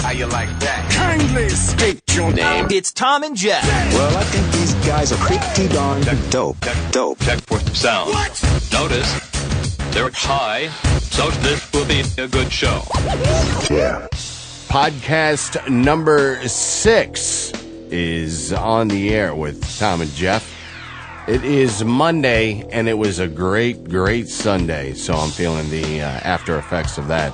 How you like that? Kindly state your name. It's Thom and Jeff. Well, I think these guys are pretty darn dope. Check for sound. What? Notice they're high, so this will be a good show. Yeah. Podcast number 6 is on the air with Thom and Jeff. It is Monday, and it was a great Sunday, so I'm feeling the after effects of that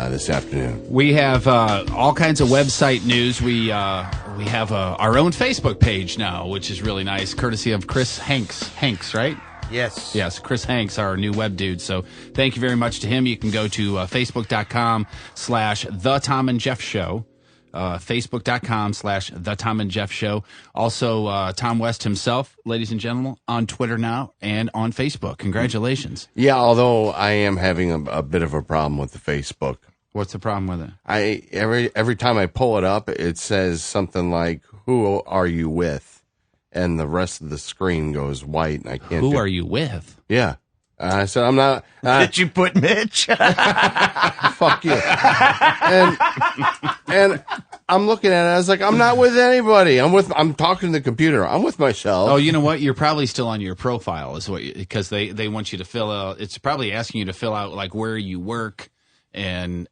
this afternoon. We have all kinds of website news. We have our own Facebook page now, which is really nice, courtesy of Chris Hanks, right? Yes, Chris Hanks, our new web dude. So thank you very much to him. You can go to facebook.com/The Thom and Jeff Show. Facebook.com/The Thom and Jeff Show. Also, Tom West himself, ladies and gentlemen, on Twitter now and on Facebook. Congratulations. Yeah, although I am having a bit of a problem with the Facebook. What's the problem with it? Every time I pull it up, it says something like, "Who are you with?" And the rest of the screen goes white, and I can't. Who are you with? Yeah. I said, I'm not. Did you put Mitch? Fuck you. And I'm looking at it. I was like, I'm not with anybody. I'm talking to the computer. I'm with myself. Oh, you know what? You're probably still on your profile, because they want you to fill out. It's probably asking you to fill out like where you work and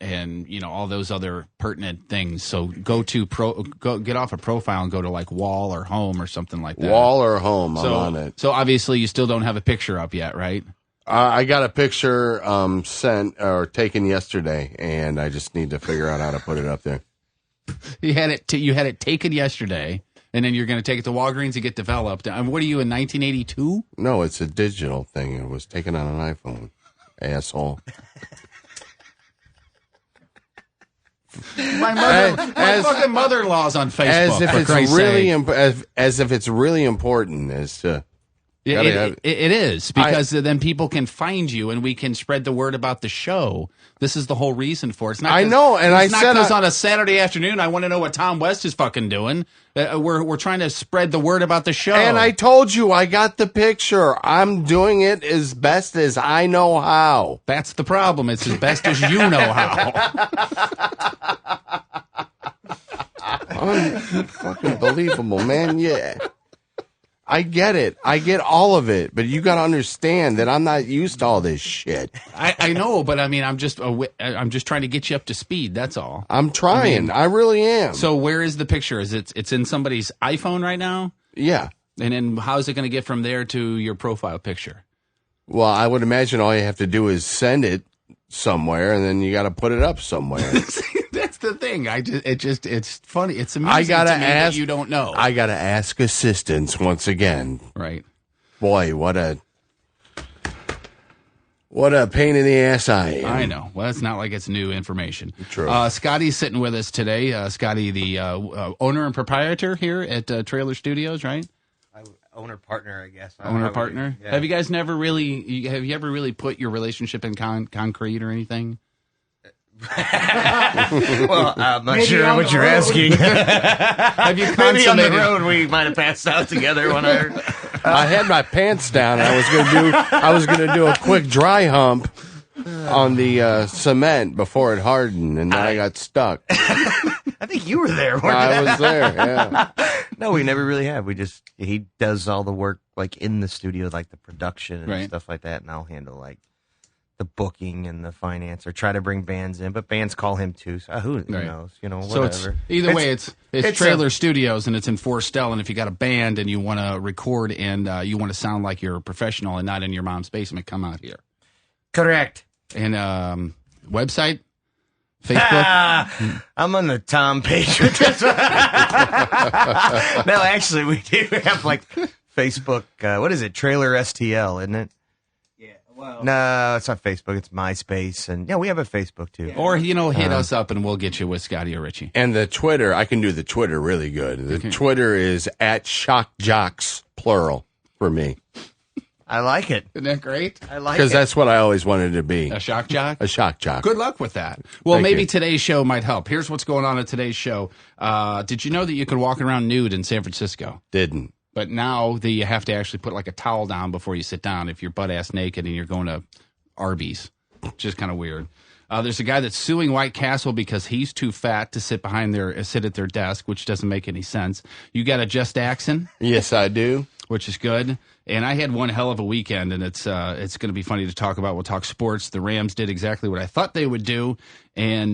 all those other pertinent things. So go get off a profile and go to like wall or home or something like that. Wall or home. I'm on it. So obviously you still don't have a picture up yet, right? I got a picture sent or taken yesterday, and I just need to figure out how to put it up there. You had it taken yesterday, and then you're going to take it to Walgreens to get developed. What are you, in 1982? No, it's a digital thing. It was taken on an iPhone. Asshole. My fucking mother-in-law's on Facebook. As if it's really important as to. It is, because then people can find you and we can spread the word about the show. This is the whole reason for it. It's not. I know, and I said because on a Saturday afternoon I want to know what Tom West is fucking doing. We're trying to spread the word about the show. And I told you I got the picture. I'm doing it as best as I know how. That's the problem. It's as best as you know how. Unfucking believable, man. Yeah. I get it. I get all of it. But you got to understand that I'm not used to all this shit. I know, but I mean, I'm just trying to get you up to speed. That's all. I'm trying. I really am. So where is the picture? It's in somebody's iPhone right now? Yeah. And then how's it going to get from there to your profile picture? Well, I would imagine all you have to do is send it somewhere, and then you got to put it up somewhere. That's the thing. It's funny. It's amusing to me that you don't know. I got to ask assistance once again. Right. Boy, what a pain in the ass I am. I know. Well, it's not like it's new information. True. Scotty's sitting with us today. Scotty, the owner and proprietor here at Trailer Studios, right? Owner partner, I guess. Owner partner. Yeah. Have you guys ever really put your relationship in concrete or anything? Well, I'm not sure what you're asking. Have you Maybe on the road we might have passed out together when I had my pants down. And I was gonna do a quick dry hump on the cement before it hardened, and then I got stuck. I think you were there. I was there. Yeah. No, we never really have. He does all the work like in the studio, like the production and stuff like that, and I'll handle like the booking and the finance, or try to bring bands in, but bands call him too. So who knows? Whatever. So it's Trailer Studios, and it's in Forestell. And if you got a band and you want to record and you want to sound like you're a professional and not in your mom's basement, come out here. Correct. And website, Facebook. I'm on the Tom page with this one. No, actually, we do have like Facebook. What is it? Trailer STL, isn't it? Well, no, it's not Facebook. It's MySpace, and we have a Facebook too. Yeah. Or hit us up, and we'll get you with Scotty or Richie. And the Twitter, I can do the Twitter really good. The Twitter is @ShockJocks plural for me. I like it. Isn't that great? I like it because that's what I always wanted to be. A shock jock. A shock jock. Good luck with that. Well, maybe you. Today's show might help. Here's what's going on at today's show. Did you know that you could walk around nude in San Francisco? Didn't. But now you have to actually put like a towel down before you sit down if you're butt ass naked and you're going to Arby's. Just kind of weird. There's a guy that's suing White Castle because he's too fat to sit at their desk, which doesn't make any sense. You got a Just Axon? Yes, I do. Which is good. And I had one hell of a weekend, and it's going to be funny to talk about. We'll talk sports. The Rams did exactly what I thought they would do. And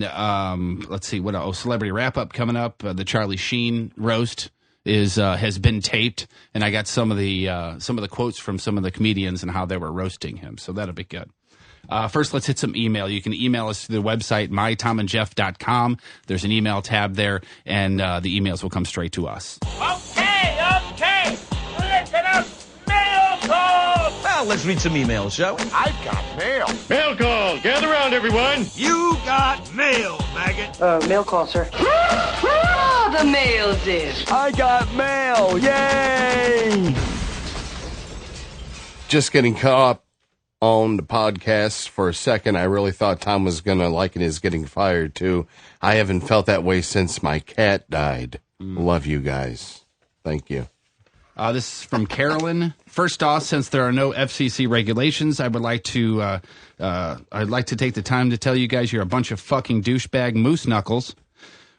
let's see, what else? Celebrity wrap-up coming up. The Charlie Sheen roast has been taped, and I got some of the quotes from some of the comedians and how they were roasting him. So that'll be good. First, let's hit some email. You can email us through the website, mytomandjeff.com. There's an email tab there, and the emails will come straight to us. Okay. Listen up, mail call. Well, let's read some emails, shall we? I've got mail. Mail call. Gather around, everyone. You got mail, maggot. Mail call, sir. Oh, the mail's in. I got mail. Yay! Just getting caught up on the podcast for a second. I really thought Tom was going to liken his getting fired, too. I haven't felt that way since my cat died. Love you guys. Thank you. This is from Carolyn. First off, since there are no FCC regulations, I'd like to take the time to tell you guys you're a bunch of fucking douchebag moose knuckles.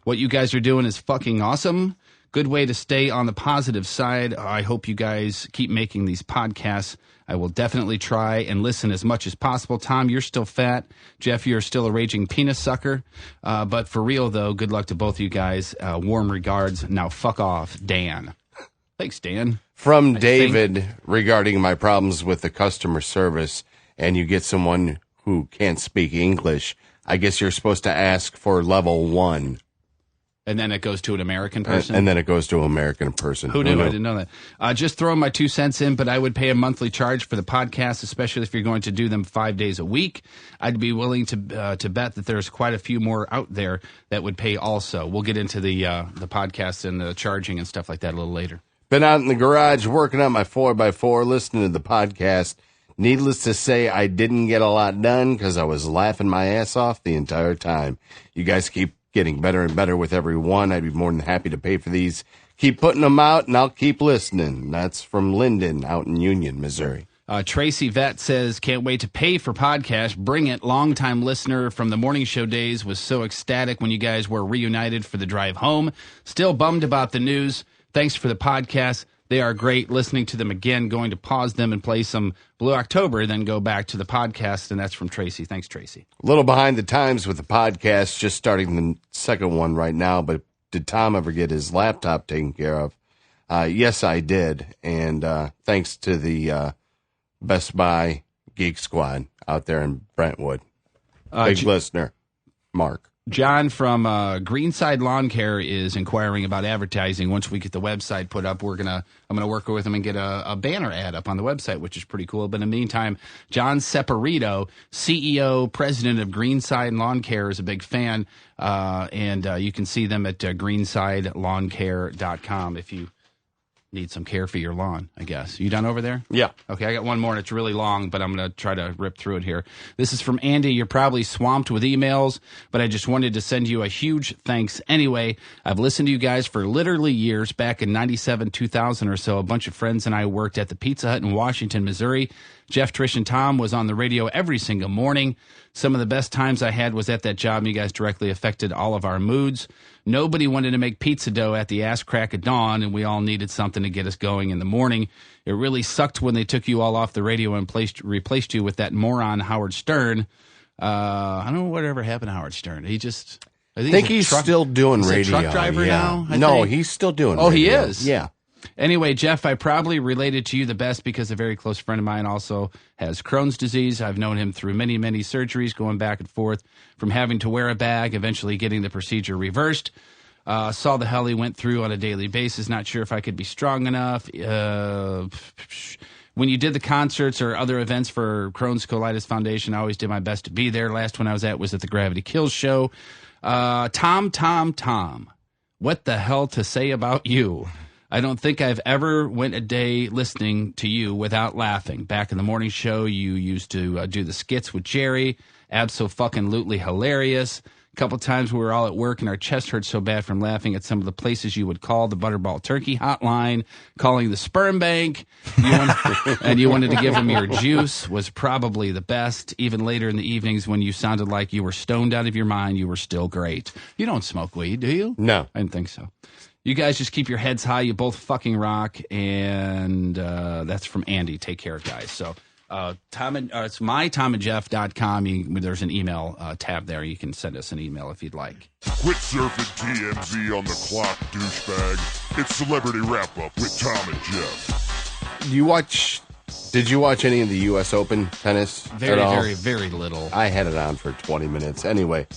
What you guys are doing is fucking awesome. Good way to stay on the positive side. I hope you guys keep making these podcasts. I will definitely try and listen as much as possible. Tom, you're still fat. Jeff, you're still a raging penis sucker. But for real, though, good luck to both of you guys. Warm regards. Now fuck off, Dan. Thanks, Dan. From David regarding my problems with the customer service, and you get someone who can't speak English, I guess you're supposed to ask for level 1. And then it goes to an American person? And then it goes to an American person. Who knew? I didn't know that. Just throwing my 2 cents in, but I would pay a monthly charge for the podcast, especially if you're going to do them 5 days a week. I'd be willing to bet that there's quite a few more out there that would pay also. We'll get into the podcast and the charging and stuff like that a little later. Been out in the garage working on my 4x4, listening to the podcast. Needless to say, I didn't get a lot done because I was laughing my ass off the entire time. You guys keep getting better and better with every one. I'd be more than happy to pay for these. Keep putting them out, and I'll keep listening. That's from Lyndon out in Union, Missouri. Tracy Vett says, can't wait to pay for podcast. Bring it. Longtime listener from the morning show days. Was so ecstatic when you guys were reunited for the drive home. Still bummed about the news. Thanks for the podcast. They are great. Listening to them again, going to pause them and play some Blue October, then go back to the podcast. And that's from Tracy. Thanks, Tracy. A little behind the times with the podcast, just starting the second one right now. But did Tom ever get his laptop taken care of? Yes, I did. And thanks to the Best Buy Geek Squad out there in Brentwood. Big listener, Mark. John from Greenside Lawn Care is inquiring about advertising. Once we get the website put up, I'm gonna work with him and get a banner ad up on the website, which is pretty cool. But in the meantime, John Separito, CEO, president of Greenside Lawn Care, is a big fan, and you can see them at greensidelawncare.com if you need some care for your lawn, I guess. You done over there? Yeah. Okay, I got one more, and it's really long, but I'm going to try to rip through it here. This is from Andy. You're probably swamped with emails, but I just wanted to send you a huge thanks anyway. I've listened to you guys for literally years. Back in 97, 2000 or so, a bunch of friends and I worked at the Pizza Hut in Washington, Missouri. Jeff, Trish, and Tom was on the radio every single morning. Some of the best times I had was at that job. You guys directly affected all of our moods. Nobody wanted to make pizza dough at the ass crack of dawn, and we all needed something to get us going in the morning. It really sucked when they took you all off the radio and replaced you with that moron Howard Stern. I don't know whatever happened to Howard Stern. I think he's still doing radio. A truck driver now? No, he's still doing radio. Oh, he is? Yeah. Anyway, Jeff, I probably related to you the best because a very close friend of mine also has Crohn's disease. I've known him through many, many surgeries, going back and forth from having to wear a bag, eventually getting the procedure reversed. Saw the hell he went through on a daily basis. Not sure if I could be strong enough. When you did the concerts or other events for Crohn's Colitis Foundation, I always did my best to be there. Last one I was at was at the Gravity Kills show. Tom, what the hell to say about you? I don't think I've ever went a day listening to you without laughing. Back in the morning show, you used to do the skits with Jerry. Abso-fucking-lutely hilarious. couple times we were all at work and our chest hurt so bad from laughing at some of the places you would call the Butterball Turkey hotline, calling the sperm bank. And you wanted to give them your juice was probably the best. Even later in the evenings when you sounded like you were stoned out of your mind, you were still great. You don't smoke weed, do you? No. I didn't think so. You guys just keep your heads high. You both fucking rock. And that's from Andy. Take care, guys. So it's mytomandjeff.com. There's an email tab there. You can send us an email if you'd like. Quit surfing TMZ on the clock, douchebag. It's Celebrity Wrap-Up with Tom and Jeff. Did you watch any of the U.S. Open tennis Very, at all? very, very little. I had it on for 20 minutes. Anyway,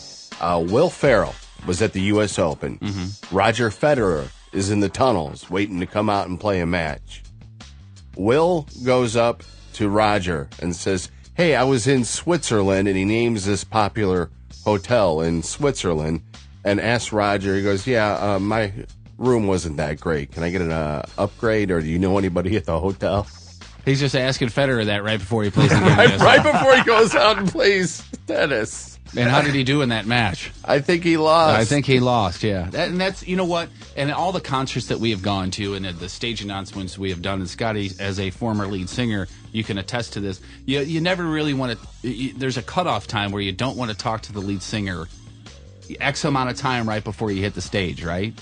Will Ferrell was at the U.S. Open. Mm-hmm. Roger Federer is in the tunnels waiting to come out and play a match. Will goes up to Roger and says, hey, I was in Switzerland, and he names this popular hotel in Switzerland and asks Roger, he goes, yeah, my room wasn't that great. Can I get an upgrade, or do you know anybody at the hotel? He's just asking Federer that right before he plays the game. right before he goes out and plays tennis. And how did he do in that match? I think he lost. Yeah. And that's, you know what? And all the concerts that we have gone to and the stage announcements we have done, and Scotty, as a former lead singer, you can attest to this. You never really want to, there's a cutoff time where you don't want to talk to the lead singer X amount of time right before you hit the stage, right?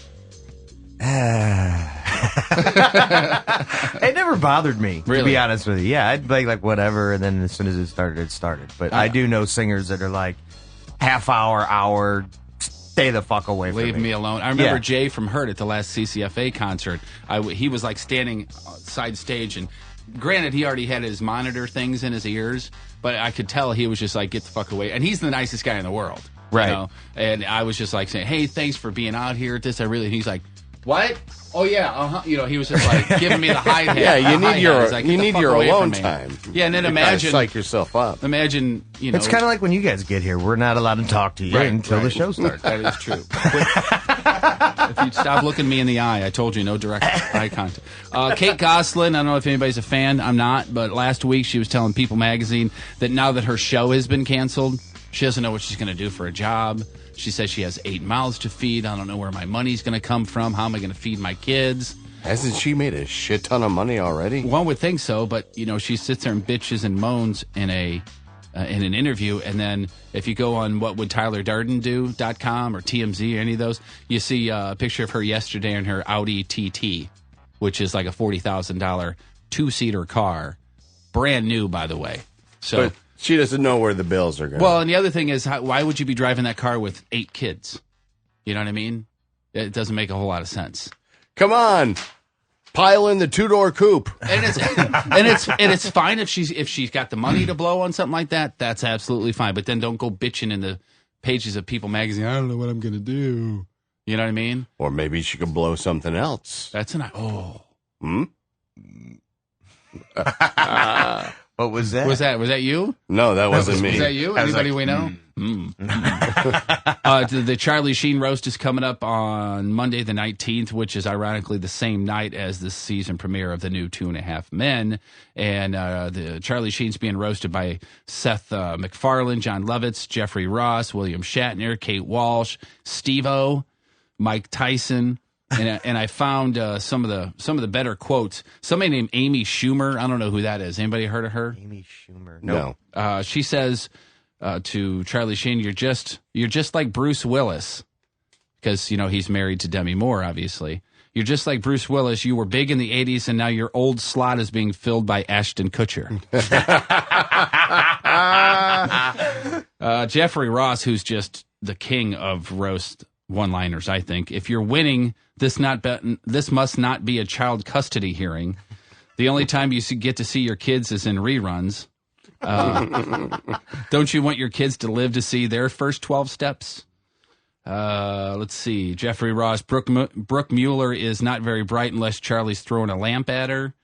It never bothered me, really? To be honest with you. Yeah, I'd be like whatever, and then as soon as it started. But I do know singers that are like half hour, stay the fuck away from me. Leave me alone. I remember Jay from Hurt at the last CCFA concert. He was like standing side stage, and granted, he already had his monitor things in his ears, but I could tell he was just like, get the fuck away. And he's the nicest guy in the world. Right. You know? And I was just like saying, hey, thanks for being out here at this. And he's like, what? Oh yeah, uh-huh. You know, he was just like giving me the high hat. Yeah, you need your alone time. Yeah, and then imagine psych yourself up. Imagine, you know, it's kind of like when you guys get here. We're not allowed to talk to you until the show starts. That is true. If you'd stop looking me in the eye, I told you, no direct eye contact. Kate Gosselin, I don't know if anybody's a fan. I'm not, but last week she was telling People Magazine that now that her show has been canceled, she doesn't know what she's going to do for a job. She says she has 8 mouths to feed. I don't know where my money's going to come from. How am I going to feed my kids? Hasn't she made a shit ton of money already? One would think so, but you know, she sits there and bitches and moans in an interview, and then if you go on whatwould-TylerDarden-do.com or TMZ or any of those, you see a picture of her yesterday in her Audi TT, which is like a $40,000 2-seater car, brand new, by the way. So. But she doesn't know where the bills are going. Well, and the other thing is, why would you be driving that car with 8 kids? You know what I mean? It doesn't make a whole lot of sense. Come on, pile in the 2-door coupe. And it's fine if she's got the money to blow on something like that. That's absolutely fine. But then don't go bitching in the pages of People Magazine. I don't know what I'm going to do. You know what I mean? Or maybe she could blow something else. That's What was that? Was that you? No, that wasn't me. Was that you? Anybody we know? The Charlie Sheen roast is coming up on Monday the 19th, which is ironically the same night as the season premiere of the new 2.5 Men. And the Charlie Sheen's being roasted by Seth MacFarlane, John Lovitz, Jeffrey Ross, William Shatner, Kate Walsh, Steve-O, Mike Tyson. And I found some of the better quotes. Somebody named Amy Schumer. I don't know who that is. Anybody heard of her? Amy Schumer. No. She says to Charlie Sheen, "You're just like Bruce Willis," because you know he's married to Demi Moore. Obviously, you're just like Bruce Willis. You were big in the '80s, and now your old slot is being filled by Ashton Kutcher. Jeffrey Ross, who's just the king of roast one-liners, I think. If you're winning, this must not be a child custody hearing. The only time you get to see your kids is in reruns. Don't you want your kids to live to see their first 12 steps? Let's see. Jeffrey Ross, Brooke Mueller is not very bright unless Charlie's throwing a lamp at her.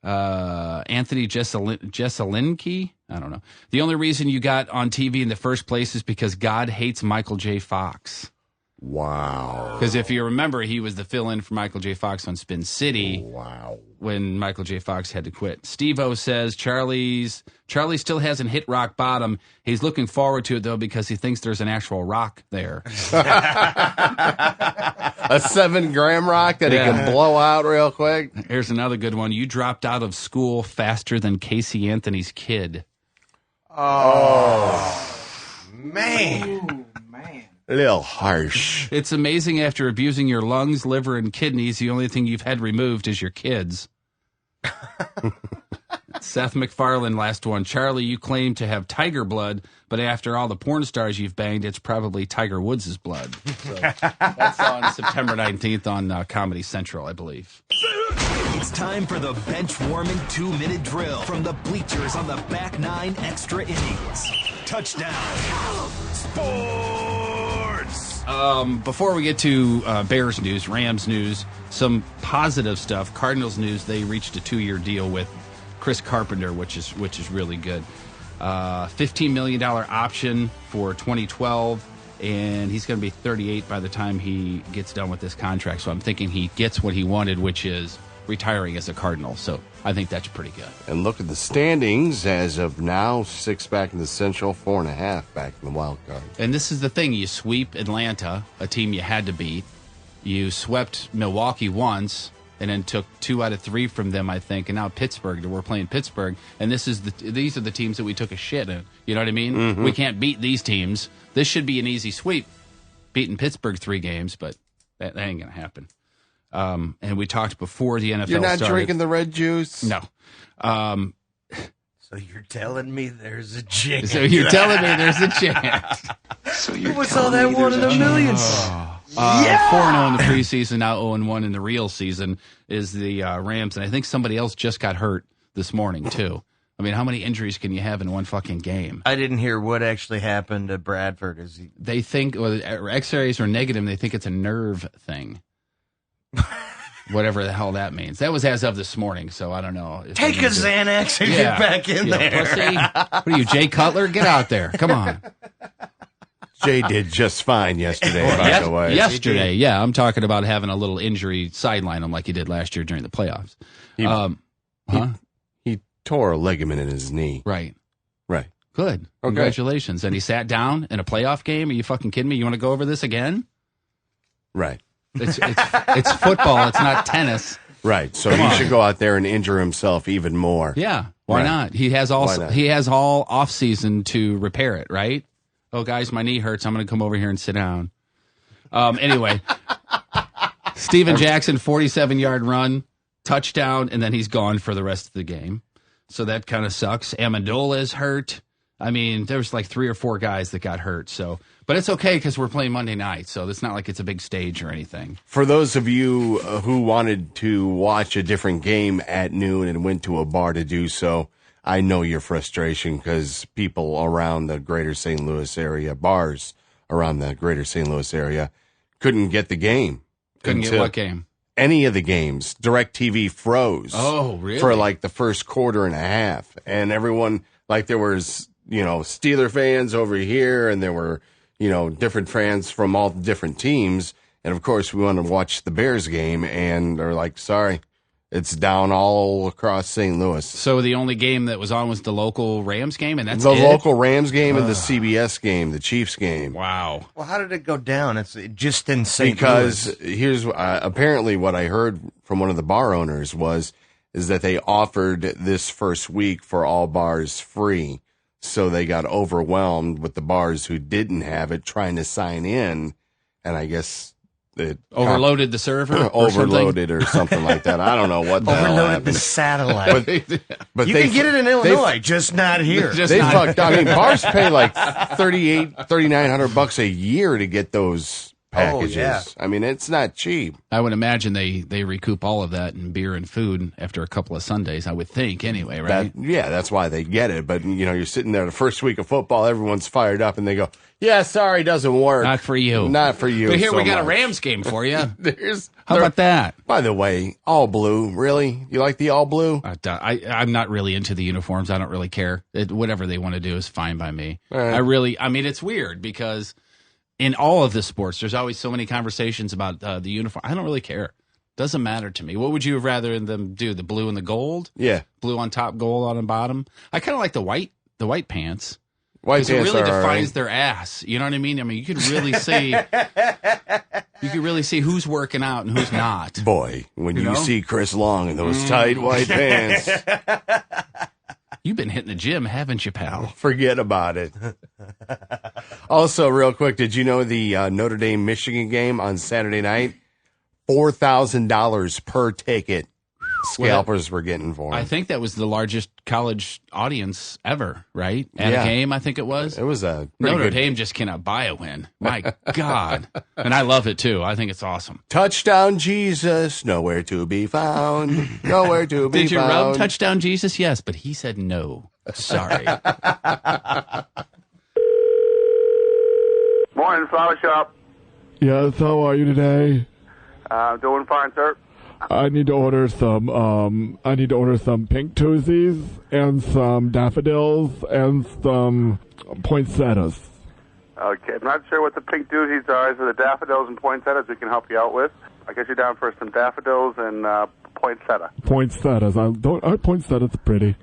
Anthony Jeselnik, I don't know. The only reason you got on TV in the first place is because God hates Michael J. Fox. Wow. Because if you remember, he was the fill-in for Michael J. Fox on Spin City. Wow. When Michael J. Fox had to quit. Steve-O says Charlie still hasn't hit rock bottom. He's looking forward to it, though, because he thinks there's an actual rock there. A 7-gram rock that he can blow out real quick. Here's another good one. You dropped out of school faster than Casey Anthony's kid. Oh, man. Ooh, man. A little harsh. It's amazing after abusing your lungs, liver, and kidneys, the only thing you've had removed is your kids. Seth MacFarlane, last one. Charlie, you claim to have tiger blood, but after all the porn stars you've banged, it's probably Tiger Woods' blood. So that's on September 19th on Comedy Central, I believe. It's time for the bench warming 2-minute drill from the bleachers on the back 9 extra innings. Touchdown. Sports. Before we get to Bears news, Rams news, some positive stuff. Cardinals news, they reached a 2-year deal with Chris Carpenter, which is really good. $15 million option for 2012, and he's going to be 38 by the time he gets done with this contract. So I'm thinking he gets what he wanted, which is retiring as a Cardinal. So I think that's pretty good. And look at the standings as of now: 6 back in the Central, 4.5 back in the wild card. And this is the thing: you sweep Atlanta, a team you had to beat. You swept Milwaukee once, and then took 2 out of 3 from them, I think. And now Pittsburgh, we're playing Pittsburgh, and these are the teams that we took a shit in. You know what I mean? Mm-hmm. We can't beat these teams. This should be an easy sweep. Beating Pittsburgh 3 games, but that ain't gonna happen. And we talked before the NFL You're not started. drinking the red juice? No. So you're telling me there's a chance? So you're telling me there's a chance. So you're What's all that 1 in a million? 4-0 in the preseason, now 0-1 in the real season is the Rams, and I think somebody else just got hurt this morning too. I mean, how many injuries can you have in one fucking game? I didn't hear what actually happened to Bradford. They think X-rays are negative. They think it's a nerve thing. Whatever the hell that means. That was as of this morning, so I don't know. Take a Xanax and get back in there. Pussy. What are you, Jay Cutler? Get out there. Come on. Jay did just fine yesterday, by the way. Yesterday, yeah. I'm talking about having a little injury sideline him like he did last year during the playoffs. He tore a ligament in his knee. Right. Right. Good. Okay. Congratulations. And he sat down in a playoff game? Are you fucking kidding me? You want to go over this again? Right. It's football. It's not tennis. Right. So he should go out there and injure himself even more. Yeah. Why not? He has all off season to repair it, right? Oh, guys, my knee hurts. I'm going to come over here and sit down. Anyway, Steven Jackson, 47-yard run, touchdown, and then he's gone for the rest of the game. So that kind of sucks. Amendola is hurt. I mean, there was like 3 or 4 guys that got hurt. So, but it's okay because we're playing Monday night, so it's not like it's a big stage or anything. For those of you who wanted to watch a different game at noon and went to a bar to do so, I know your frustration because people around the greater St. Louis area, bars around the greater St. Louis area, couldn't get the game. Couldn't get what game? Any of the games. DirecTV froze. Oh, really? For like the first quarter and a half. And everyone, like there was, Steeler fans over here and there were, different fans from all different teams. And of course, we wanted to watch the Bears game and they're like, sorry. It's down all across St. Louis. So the only game that was on was the local Rams game, and that's the local Rams game and the CBS game, the Chiefs game. Wow. Well, how did it go down? It's just in St. Because Louis. here's apparently what I heard from one of the bar owners is that they offered this first week for all bars free, so they got overwhelmed with the bars who didn't have it trying to sign in, and I guess. It overloaded the server, overloaded or something like that. I don't know what the hell overloaded happened. the satellite. But you can get it in Illinois, just not here. Fucked up. I mean, bars pay like $3,900 a year to get those packages. Oh, yeah. I mean, it's not cheap. I would imagine they recoup all of that in beer and food after a couple of Sundays. I would think, anyway, right? That's why they get it. But you're sitting there the first week of football, everyone's fired up, and they go, "Yeah, sorry, doesn't work. Not for you. Not for you." But here we got much. a Rams game for you. How about that? By the way, all blue. Really? You like the all blue? I'm not really into the uniforms. I don't really care. Whatever they want to do is fine by me. Right. I mean, it's weird because in all of the sports, there's always so many conversations about the uniform. I don't really care. Doesn't matter to me. What would you have rather them do? The blue and the gold? Yeah. Blue on top, gold on the bottom. I kind of like the white pants. White pants it really defines right. their ass. You know what I mean? I mean, you could really see who's working out and who's not. Boy, when you see Chris Long in those tight white pants. You've been hitting the gym, haven't you, pal? Forget about it. Also, real quick, did you know the Notre Dame Michigan game on Saturday night? $4,000 per ticket. Scalpers were getting for them. I think that was the largest college audience ever, right? At a game, I think it was. It was a Notre Dame just cannot buy a win. My God. And I love it, too. I think it's awesome. Touchdown Jesus, nowhere to be found. Nowhere to be found. Did you rub Touchdown Jesus? Yes, but he said no. Sorry. Morning, flower shop. Yes, how are you today? Doing fine, sir. I need to order some pink tuzies and some daffodils and some poinsettias. Okay, I'm not sure what the pink doozies are. So the daffodils and poinsettias we can help you out with. I'll get you down for some daffodils and poinsettia. Poinsettias. Aren't poinsettias pretty?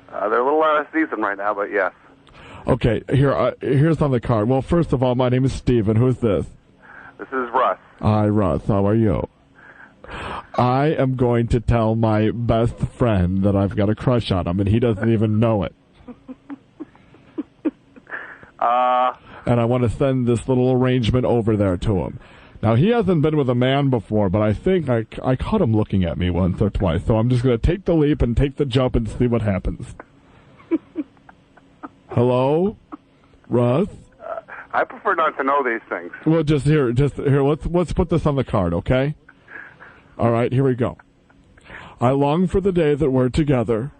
They're a little out of season right now, but yes. Okay, here's on the card. Well, first of all, my name is Steven. Who's this? This is Russ. Hi, Russ. How are you? I am going to tell my best friend that I've got a crush on him, and he doesn't even know it. And I want to send this little arrangement over there to him. Now, he hasn't been with a man before, but I think I caught him looking at me once or twice, so I'm just going to take the leap and take the jump and see what happens. Hello? Russ? I prefer not to know these things. Well, just here, let's put this on the card, okay? All right, here we go. I long for the day that we're together,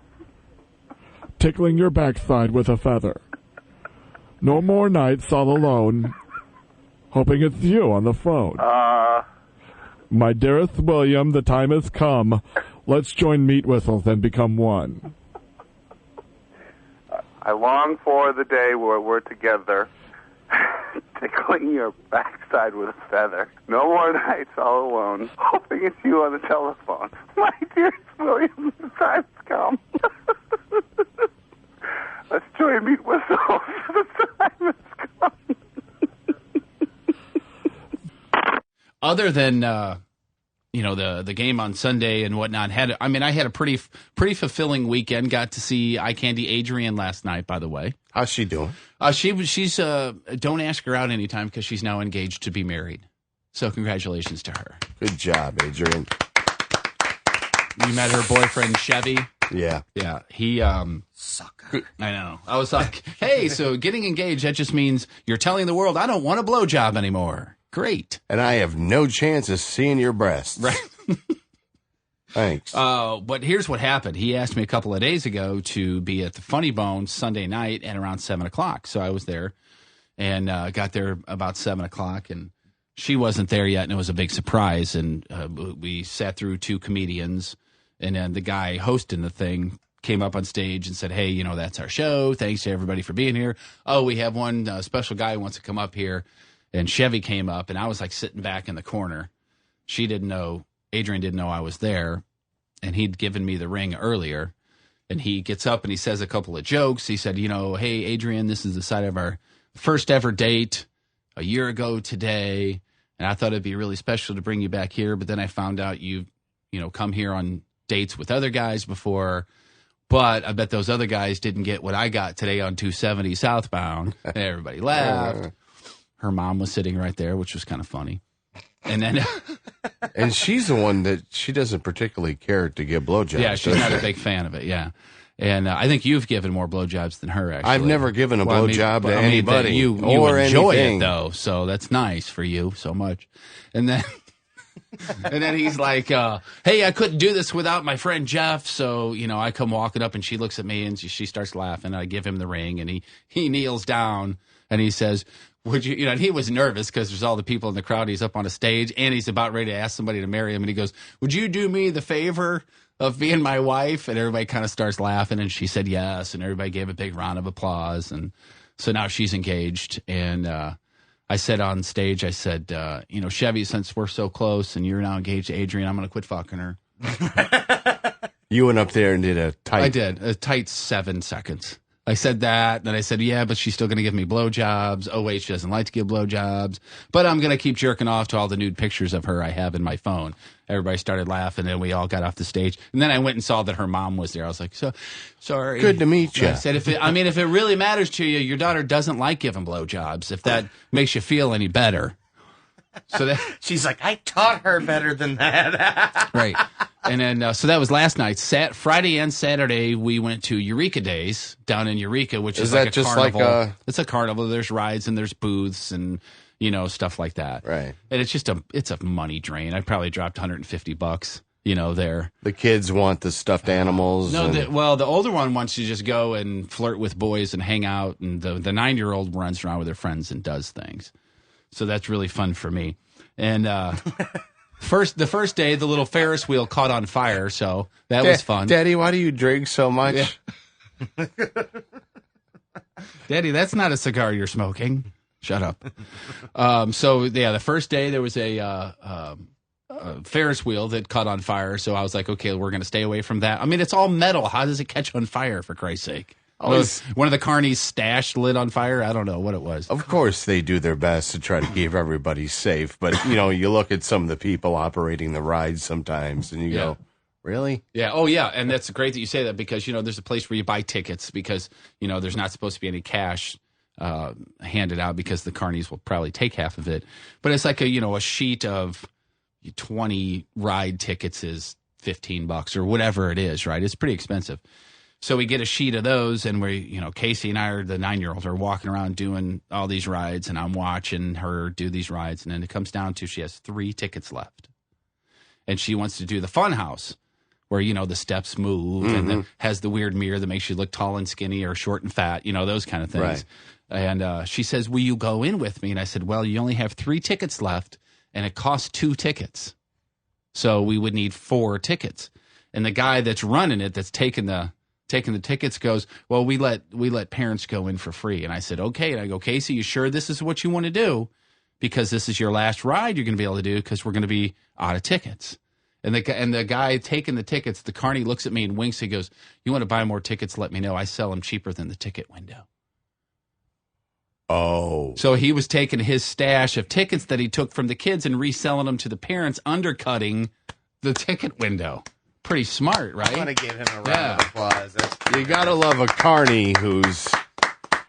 tickling your backside with a feather. No more nights all alone, hoping it's you on the phone. My dearest William, the time has come. Let's join meat whistles and become one. I long for the day where we're together, tickling your backside with a feather. No more nights all alone, hoping it's you on the telephone. My dearest William, the time's come. Let's join meat whistles. The time has come. Other than the game on Sunday and whatnot, I had a pretty fulfilling weekend. Got to see Eye Candy Adrian last night, by the way. How's she doing? She's don't ask her out anytime because she's now engaged to be married. So congratulations to her. Good job, Adrian. You met her boyfriend Chevy. Yeah. Yeah. He sucker. I know. I was like, hey, so getting engaged, that just means you're telling the world I don't want a blowjob anymore. Great. And I have no chance of seeing your breasts. Right. Thanks. But here's what happened. He asked me a couple of days ago to be at the Funny Bone Sunday night at around 7 o'clock. So I was there and got there about 7 o'clock, and she wasn't there yet, and it was a big surprise. And we sat through two comedians, and then the guy hosting the thing came up on stage and said, hey, that's our show. Thanks to everybody for being here. Oh, we have one special guy who wants to come up here. And Chevy came up, and I was like sitting back in the corner. She didn't know, Adrian didn't know I was there, and he'd given me the ring earlier. And he gets up and he says a couple of jokes. He said, hey, Adrian, this is the side of our first ever date a year ago today. And I thought it'd be really special to bring you back here. But then I found out you've, come here on dates with other guys before. But I bet those other guys didn't get what I got today on 270 southbound. And everybody laughed. Her mom was sitting right there, which was kind of funny. And then, and she's the one that she doesn't particularly care to give blowjobs. Yeah, she's not a big fan of it. Yeah, and I think you've given more blowjobs than her. Actually, I've never given a blowjob to anybody. You or enjoy anything. It though, so that's nice for you so much. And then, and then he's like, "Hey, I couldn't do this without my friend Jeff." So I come walking up, and she looks at me, and she starts laughing. I give him the ring, and he kneels down, and he says, would you, and he was nervous because there's all the people in the crowd. He's up on a stage and he's about ready to ask somebody to marry him. And he goes, would you do me the favor of being my wife? And everybody kind of starts laughing. And she said yes. And everybody gave a big round of applause. And so now she's engaged. And I said on stage, I said, Chevy, since we're so close and you're now engaged to Adrian, I'm going to quit fucking her. You went up there and did a tight 7 seconds. I said that, and I said, yeah, but she's still going to give me blowjobs. Oh, wait, she doesn't like to give blowjobs. But I'm going to keep jerking off to all the nude pictures of her I have in my phone. Everybody started laughing, and we all got off the stage. And then I went and saw that her mom was there. I was like, sorry. Good to meet you. I said, if it really matters to you, your daughter doesn't like giving blowjobs, if that makes you feel any better. So that she's like, I taught her better than that. Right. And then, so that was last night. Friday and Saturday, we went to Eureka Days down in Eureka, which is like a carnival. It's a carnival. There's rides and there's booths and, stuff like that. Right. And it's a money drain. I probably dropped $150, there. The kids want the stuffed animals. No, the older one wants to just go and flirt with boys and hang out. And the 9-year-old runs around with her friends and does things. So that's really fun for me. And, the first day, the little Ferris wheel caught on fire, so that was fun. Daddy, why do you drink so much? Yeah. Daddy, that's not a cigar you're smoking. Shut up. The first day there was a Ferris wheel that caught on fire, so I was like, okay, we're going to stay away from that. I mean, it's all metal. How does it catch on fire, for Christ's sake? One of the carnies' stash lit on fire. I don't know what it was. Of course, they do their best to try to keep everybody safe. But, you look at some of the people operating the rides sometimes and you go, really? Yeah. Oh, yeah. And that's great that you say that because, there's a place where you buy tickets because, there's not supposed to be any cash handed out because the carnies will probably take half of it. But it's like a sheet of 20 ride tickets is $15 or whatever it is, right? It's pretty expensive. So we get a sheet of those, and Casey and I are the 9-year-olds are walking around doing all these rides, and I'm watching her do these rides, and then it comes down to she has 3 tickets left, and she wants to do the fun house, where the steps move and then has the weird mirror that makes you look tall and skinny or short and fat, those kind of things. Right. And she says, "Will you go in with me?" And I said, "Well, you only have 3 tickets left, and it costs 2 tickets, so we would need 4 tickets." And the guy that's running it, that's taking the tickets goes, "Well, we let parents go in for free." And I said, "Okay." And I go, "Casey, you sure this is what you want to do? Because this is your last ride you're going to be able to do because we're going to be out of tickets." And the guy taking the tickets, the carny looks at me and winks. He goes, "You want to buy more tickets? Let me know. I sell them cheaper than the ticket window." Oh. So he was taking his stash of tickets that he took from the kids and reselling them to the parents, undercutting the ticket window. Pretty smart, right? I want to give him a round of applause. You got to love a carny who's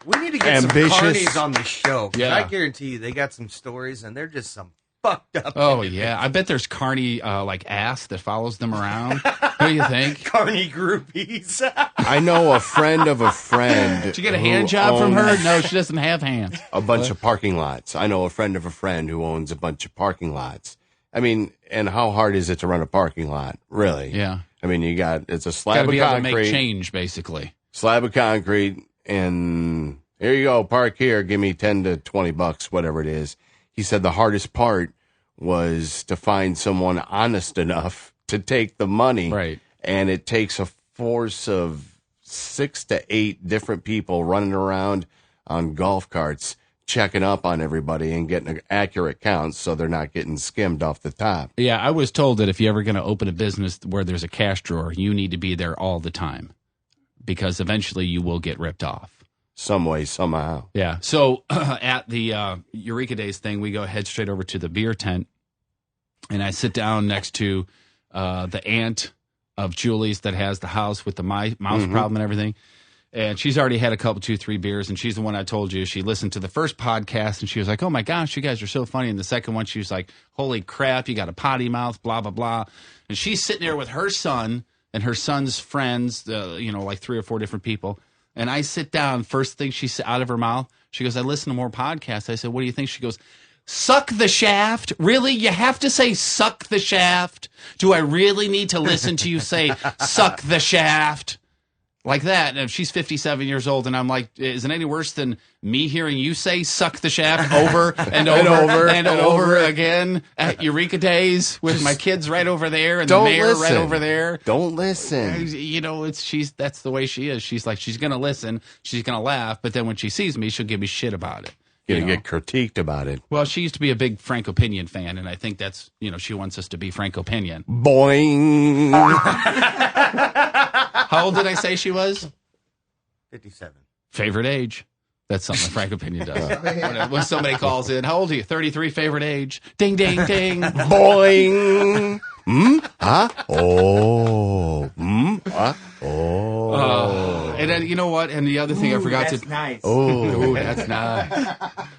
We need to get ambitious. some carnies on the show. Yeah. I guarantee you they got some stories, and they're just some fucked up. Oh, yeah. I bet there's carny, ass that follows them around. What do you think? Carny groupies. I know a friend of a friend. Did you get a hand job from her? No, she doesn't have hands. A bunch of parking lots. I know a friend of a friend who owns a bunch of parking lots. I mean, and how hard is it to run a parking lot? Really? Yeah. I mean, it's a slab of concrete. Got to be able to make change, basically. Slab of concrete, and here you go, park here, give me $10 to $20, whatever it is. He said the hardest part was to find someone honest enough to take the money. Right. And it takes a force of 6 to 8 different people running around on golf carts, checking up on everybody and getting an accurate count so they're not getting skimmed off the top. Yeah, I was told that if you're ever going to open a business where there's a cash drawer, you need to be there all the time because eventually you will get ripped off. Some way, somehow. Yeah. So at the Eureka Days thing, we go head straight over to the beer tent, and I sit down next to the aunt of Julie's that has the house with the mouse problem and everything. And she's already had a couple, 2, 3 beers, and she's the one I told you. She listened to the first podcast, and she was like, "Oh, my gosh, you guys are so funny." And the second one, she was like, "Holy crap, you got a potty mouth, blah, blah, blah." And she's sitting there with her son and her son's friends, like 3 or 4 different people. And I sit down, first thing she said out of her mouth, she goes, "I listen to more podcasts." I said, "What do you think?" She goes, "Suck the shaft? Really? You have to say suck the shaft? Do I really need to listen to you say suck the shaft?" Like that. And she's 57 years old, and I'm like, is it any worse than me hearing you say suck the shaft over and over and over again at Eureka Days with my kids right over there and the mayor right over there? Don't listen. That's the way she is. She's like, she's going to listen, she's going to laugh, but then when she sees me, she'll give me shit about it. Gonna get critiqued about it. Well, she used to be a big Frank Opinion fan, and I think that's, she wants us to be Frank Opinion. Boing. How old did I say she was? 57. Favorite age. That's something Frank Opinion does. When somebody calls in, how old are you? 33, favorite age. Ding, ding, ding. Boing. Huh? Oh. Huh? Oh. And then, you know what? And the other thing I forgot that's to... nice. Oh. That's nice.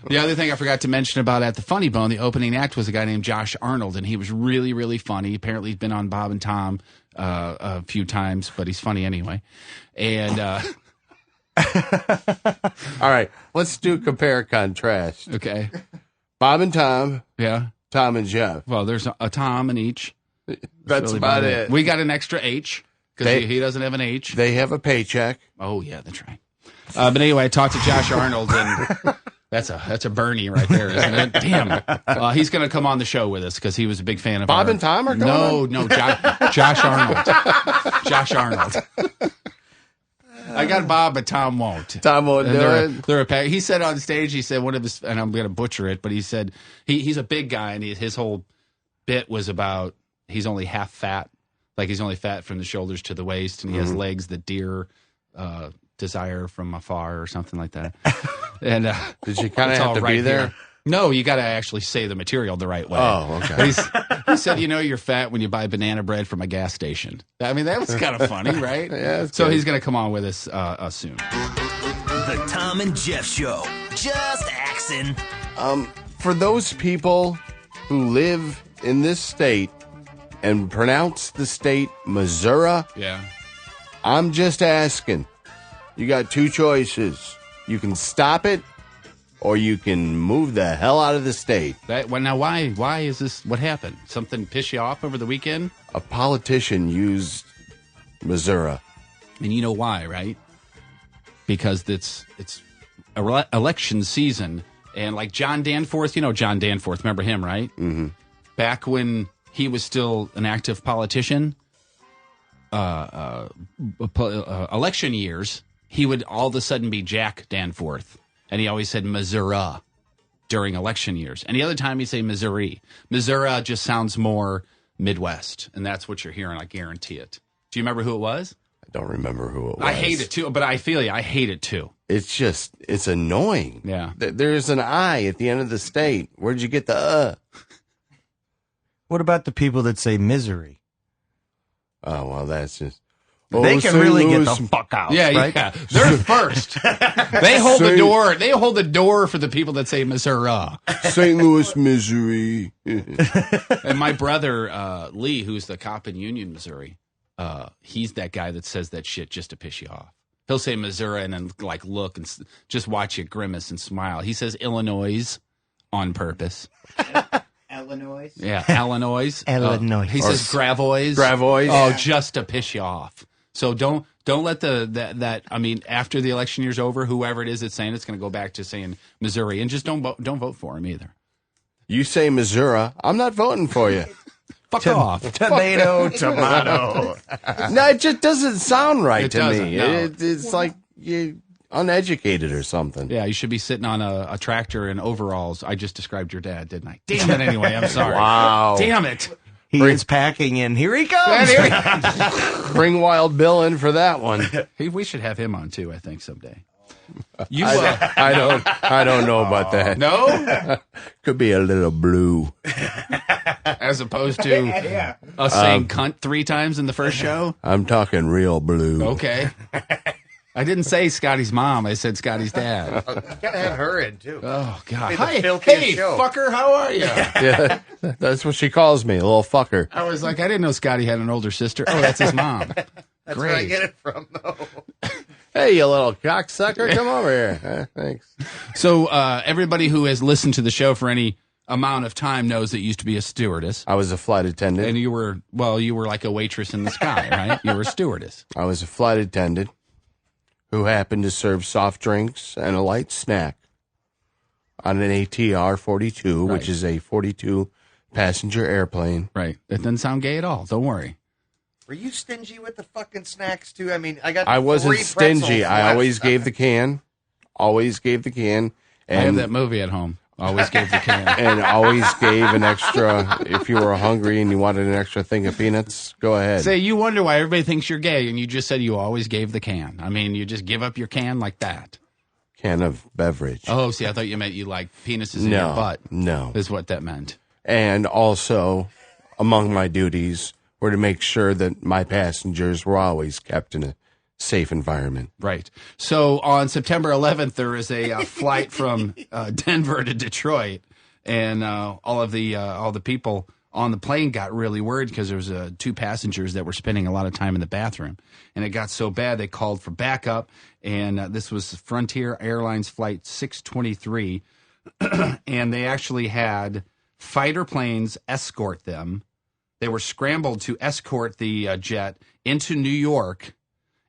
The other thing I forgot to mention about at the Funny Bone, the opening act was a guy named Josh Arnold, and he was really, really funny. Apparently he's been on Bob and Tom a few times, but he's funny anyway. And... All right, let's do compare contrast. Okay. Bob and Tom. Yeah. Tom and Jeff. Well, there's a Tom in each. That's really about it. We got an extra H because he doesn't have an H. They have a paycheck. Oh, yeah, that's right. But anyway, I talked to Josh Arnold, and that's a Bernie right there, isn't it? Damn. He's going to come on the show with us because he was a big fan of Bob and Tom are coming No, Josh Arnold. Josh Arnold. I got Bob, but Tom won't. Tom won't do it. He said on stage, he said one of his, and I'm going to butcher it, but he said he's a big guy, and his whole bit was about he's only half fat, like he's only fat from the shoulders to the waist, and he has legs that deer desire from afar or something like that. And did you kind of have to be there? Here. No, you got to actually say the material the right way. Oh, okay. He said, you're fat when you buy banana bread from a gas station. I mean, that was kind of funny, right? Yeah. So he's going to come on with us soon. The Tom and Jeff Show. Just axing. For those people who live in this state and pronounce the state Missouri, yeah, I'm just asking. You got two choices. You can stop it, or you can move the hell out of the state. Now, why is this? What happened? Something piss you off over the weekend? A politician used Missouri. And you know why, right? Because it's election season, and like John Danforth, John Danforth, remember him, right? Mm-hmm. Back when he was still an active politician, election years, he would all of a sudden be Jack Danforth. And he always said Missouri during election years. And the other time he'd say Missouri. Missouri just sounds more Midwest. And that's what you're hearing, I guarantee it. Do you remember who it was? I don't remember who it was. I hate it too, but I feel you. I hate it too. It's annoying. Yeah. There's an I at the end of the state. Where'd you get the What about the people that say misery? Oh, well, that's just... They can really get the fuck out. Yeah, right? yeah. They're first. They hold the door. They hold the door for the people that say Missouri. St. Louis, Missouri. And my brother, Lee, who's the cop in Union, Missouri, he's that guy that says that shit just to piss you off. He'll say Missouri and then look and just watch you grimace and smile. He says Illinois on purpose. Illinois? Yeah, Illinois. Illinois. He says Gravois. Gravois. Oh, just to piss you off. So don't let that I mean, after the election year's over, whoever it is that's saying it's going to go back to saying Missouri, and just don't vote for him either. You say Missouri, I'm not voting for you. Fuck off. Tomato. No, it just doesn't sound right to me. No. It's like you're uneducated or something. Yeah, you should be sitting on a tractor in overalls. I just described your dad, didn't I? Damn it, anyway. I'm sorry. Wow. Damn it. He is packing in. Here he comes. Bring Wild Bill in for that one. We should have him on, too, I think, someday. I don't know about that. No? Could be a little blue. As opposed to us saying cunt 3 times in the first show? I'm talking real blue. Okay. I didn't say Scotty's mom. I said Scotty's dad. Gotta have her in, too. Oh, God. Hey, Hey, fucker, how are you? Yeah, that's what she calls me, a little fucker. I was like, I didn't know Scotty had an older sister. Oh, that's his mom. That's Great. where I get it from, though. Hey, you little cocksucker, come over here. Thanks. So everybody who has listened to the show for any amount of time knows that you used to be a stewardess. I was a flight attendant. And you were like a waitress in the sky, right? You were a stewardess. I was a flight attendant who happened to serve soft drinks and a light snack on an ATR-42, Right. which is a 42-passenger airplane. Right. That doesn't sound gay at all. Don't worry. Were you stingy with the fucking snacks, too? I mean, I wasn't 3 stingy. pretzels I left. always gave the can. Always gave the can. And, I have that movie at home. Always gave the can. And always gave an extra, if you were hungry and you wanted an extra thing of peanuts, go ahead. Say, you wonder why everybody thinks you're gay, and you just said you always gave the can. I mean, you just give up your can like that. Can of beverage. Oh, see, I thought you meant you like penises in your butt. No. Is what that meant. And also, among my duties were to make sure that my passengers were always kept in a safe environment. Right. So on September 11th, there is a flight from Denver to Detroit, and all the people on the plane got really worried because there was 2 passengers that were spending a lot of time in the bathroom, and it got so bad they called for backup. And this was Frontier Airlines flight 623, and they actually had fighter planes escort them. They were scrambled to escort the jet into New York.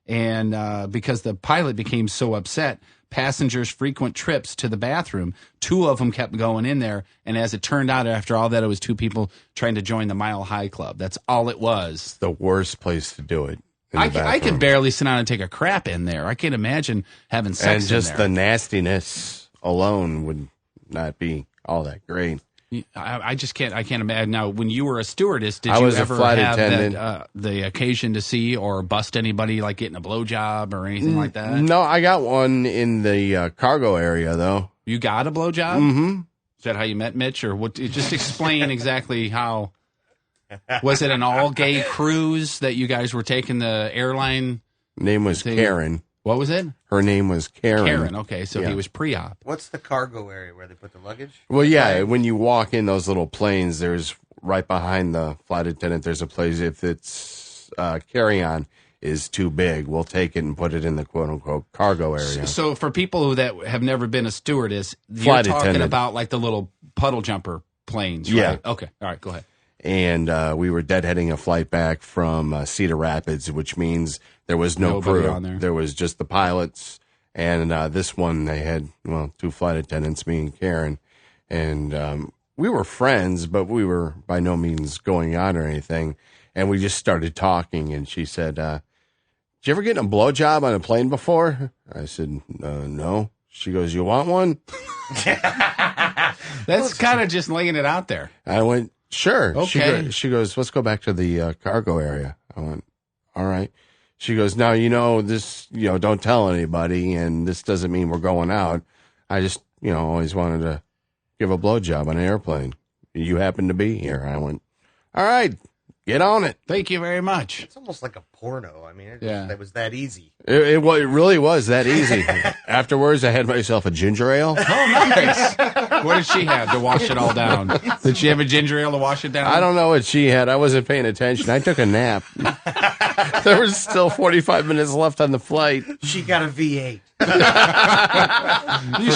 And because the pilot became so upset, passengers' frequent trips to the bathroom, 2 of them kept going in there. And as it turned out, after all that, it was 2 people trying to join the Mile High Club. That's all it was. The worst place to do it. I can barely sit down and take a crap in there. I can't imagine having sex and just in there. the nastiness alone would not be all that great. I just can't. I can't imagine. Now, when you were a stewardess, did I you was a ever flight have attendant. the occasion to see or bust anybody, like getting a blowjob or anything like that? No, I got one in the cargo area, though. You got a blowjob? Mm-hmm. Is that how you met Mitch, or what? Just explain exactly how. Was it an all-gay cruise that you guys were taking the airline? Name was thing? Karen. What was it? Her name was Karen. Karen. Okay, so Yeah. he was pre-op. What's the cargo area where they put the luggage? Well, yeah, when you walk in those little planes, there's right behind the flight attendant, there's a place, if it's carry-on is too big, we'll take it and put it in the quote-unquote cargo area. So for people that have never been a stewardess, Flight you're talking attendant. about like the little puddle jumper planes, right? Yeah. Okay. All right, go ahead. And we were deadheading a flight back from Cedar Rapids, which means there was no Nobody crew. on there. There was just the pilots. And this one, they had, 2 flight attendants, me and Karen. And we were friends, but we were by no means going on or anything. And we just started talking. And she said, did you ever get a blowjob on a plane before? I said, no. She goes, you want one? That's kind of just laying it out there. I went, sure. Okay. She goes, let's go back to the cargo area. I went, all right. She goes, now, this, don't tell anybody, and this doesn't mean we're going out. I just, always wanted to give a blowjob on an airplane. You happen to be here. I went, all right, get on it. Thank you very much. It's almost like a porno. I mean, Yeah. it was that easy. It really was that easy. Afterwards, I had myself a ginger ale. Oh, nice. What did she have to wash it all down? Did she have a ginger ale to wash it down? I don't know what she had. I wasn't paying attention. I took a nap. There was still 45 minutes left on the flight. She got a V8. You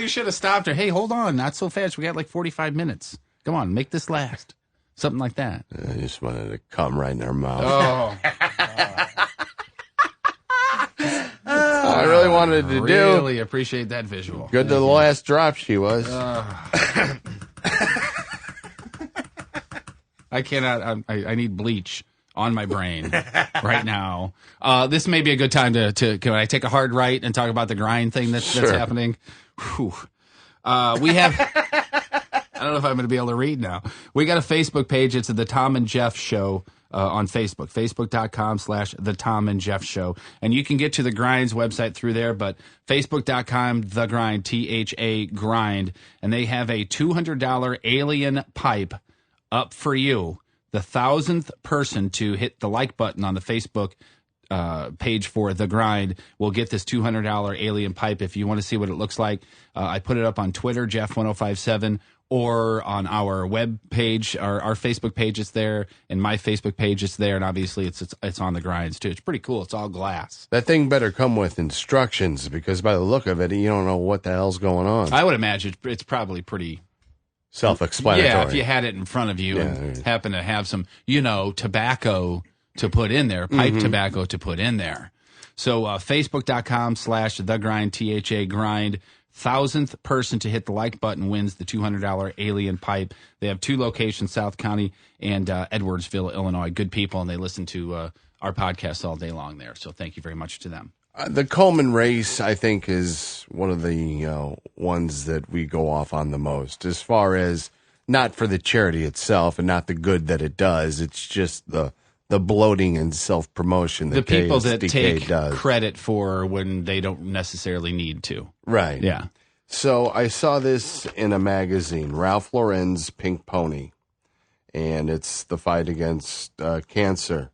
should have stopped her. Hey, hold on. Not so fast. We got like 45 minutes. Come on, make this last. Something like that. I just wanted to come right in her mouth. Oh. I really wanted to do. Really appreciate that visual. Good to the last drop she was. I cannot. I need bleach on my brain right now. This may be a good time to. Can I take a hard right and talk about the grind thing that's happening? Whew. We have. I don't know if I'm going to be able to read now. We got a Facebook page. It's the Thom and Jeff Show on Facebook, facebook.com/the Thom and Jeff Show. And you can get to the Grind's website through there, but facebook.com, the Grind, THA Grind. And they have a $200 alien pipe up for you. The 1,000th person to hit the like button on the Facebook page for The Grind will get this $200 alien pipe. If you want to see what it looks like, I put it up on Twitter, Jeff1057, or on our web page, our Facebook page is there, and my Facebook page is there, and obviously it's on The Grinds too. It's pretty cool. It's all glass. That thing better come with instructions, because by the look of it, you don't know what the hell's going on. I would imagine it's probably pretty self-explanatory. Yeah, if you had it in front of you and happen to have some, tobacco to put in there, pipe tobacco to put in there. So facebook.com/thegrind, THA Grind. 1,000th person to hit the like button wins the $200 alien pipe. They have 2 locations, South County and Edwardsville, Illinois. Good people, and they listen to our podcast all day long there. So thank you very much to them. The Coleman race, I think, is one of the ones that we go off on the most, as far as not for the charity itself and not the good that it does. It's just the bloating and self-promotion that the people that KSDK take does. credit for when they don't necessarily need to. Right. Yeah. So I saw this in a magazine, Ralph Lauren's Pink Pony, and it's the fight against cancer.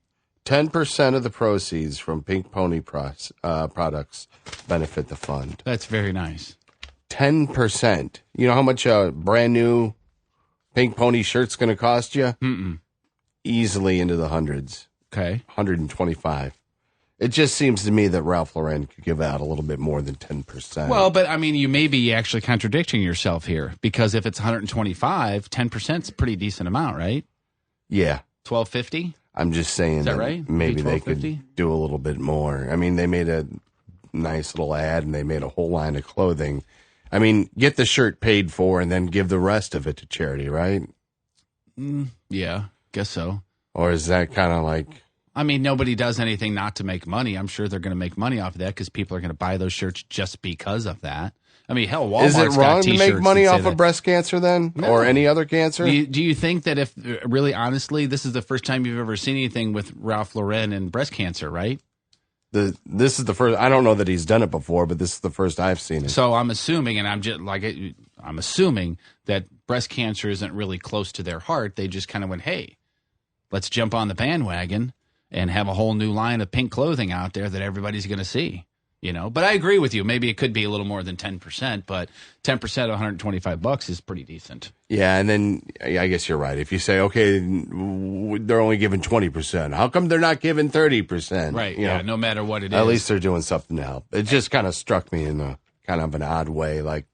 10% of the proceeds from Pink Pony products benefit the fund. That's very nice. 10%. You know how much a brand new Pink Pony shirt's going to cost you? Mm-mm. Easily into the hundreds. Okay. 125. It just seems to me that Ralph Lauren could give out a little bit more than 10%. Well, but I mean, you may be actually contradicting yourself here, because if it's 125, 10% is a pretty decent amount, right? Yeah. $12.50? I'm just saying that right? Maybe they could $12.50? do a little bit more. I mean, they made a nice little ad and they made a whole line of clothing. I mean, get the shirt paid for and then give the rest of it to charity, right? Yeah, guess so. Or is that kind of like... I mean, nobody does anything not to make money. I'm sure they're going to make money off of that because people are going to buy those shirts just because of that. I mean, hell, Walmart's Is it wrong to make money off of breast cancer then? No. Or any other cancer? Do you think that if, really honestly, this is the first time you've ever seen anything with Ralph Lauren and breast cancer, right? This is the first. I don't know that he's done it before, but this is the first I've seen it. So I'm assuming, and I'm assuming that breast cancer isn't really close to their heart. They just kind of went, hey, let's jump on the bandwagon and have a whole new line of pink clothing out there that everybody's going to see. You know, but I agree with you. Maybe it could be a little more than 10%, but 10% of $125 is pretty decent. Yeah, and then I guess you're right. If you say, okay, they're only giving 20%, how come they're not giving 30%? Right. You know, No matter what it is. At least they're doing something to help. It just kind of struck me in a kind of an odd way. Like,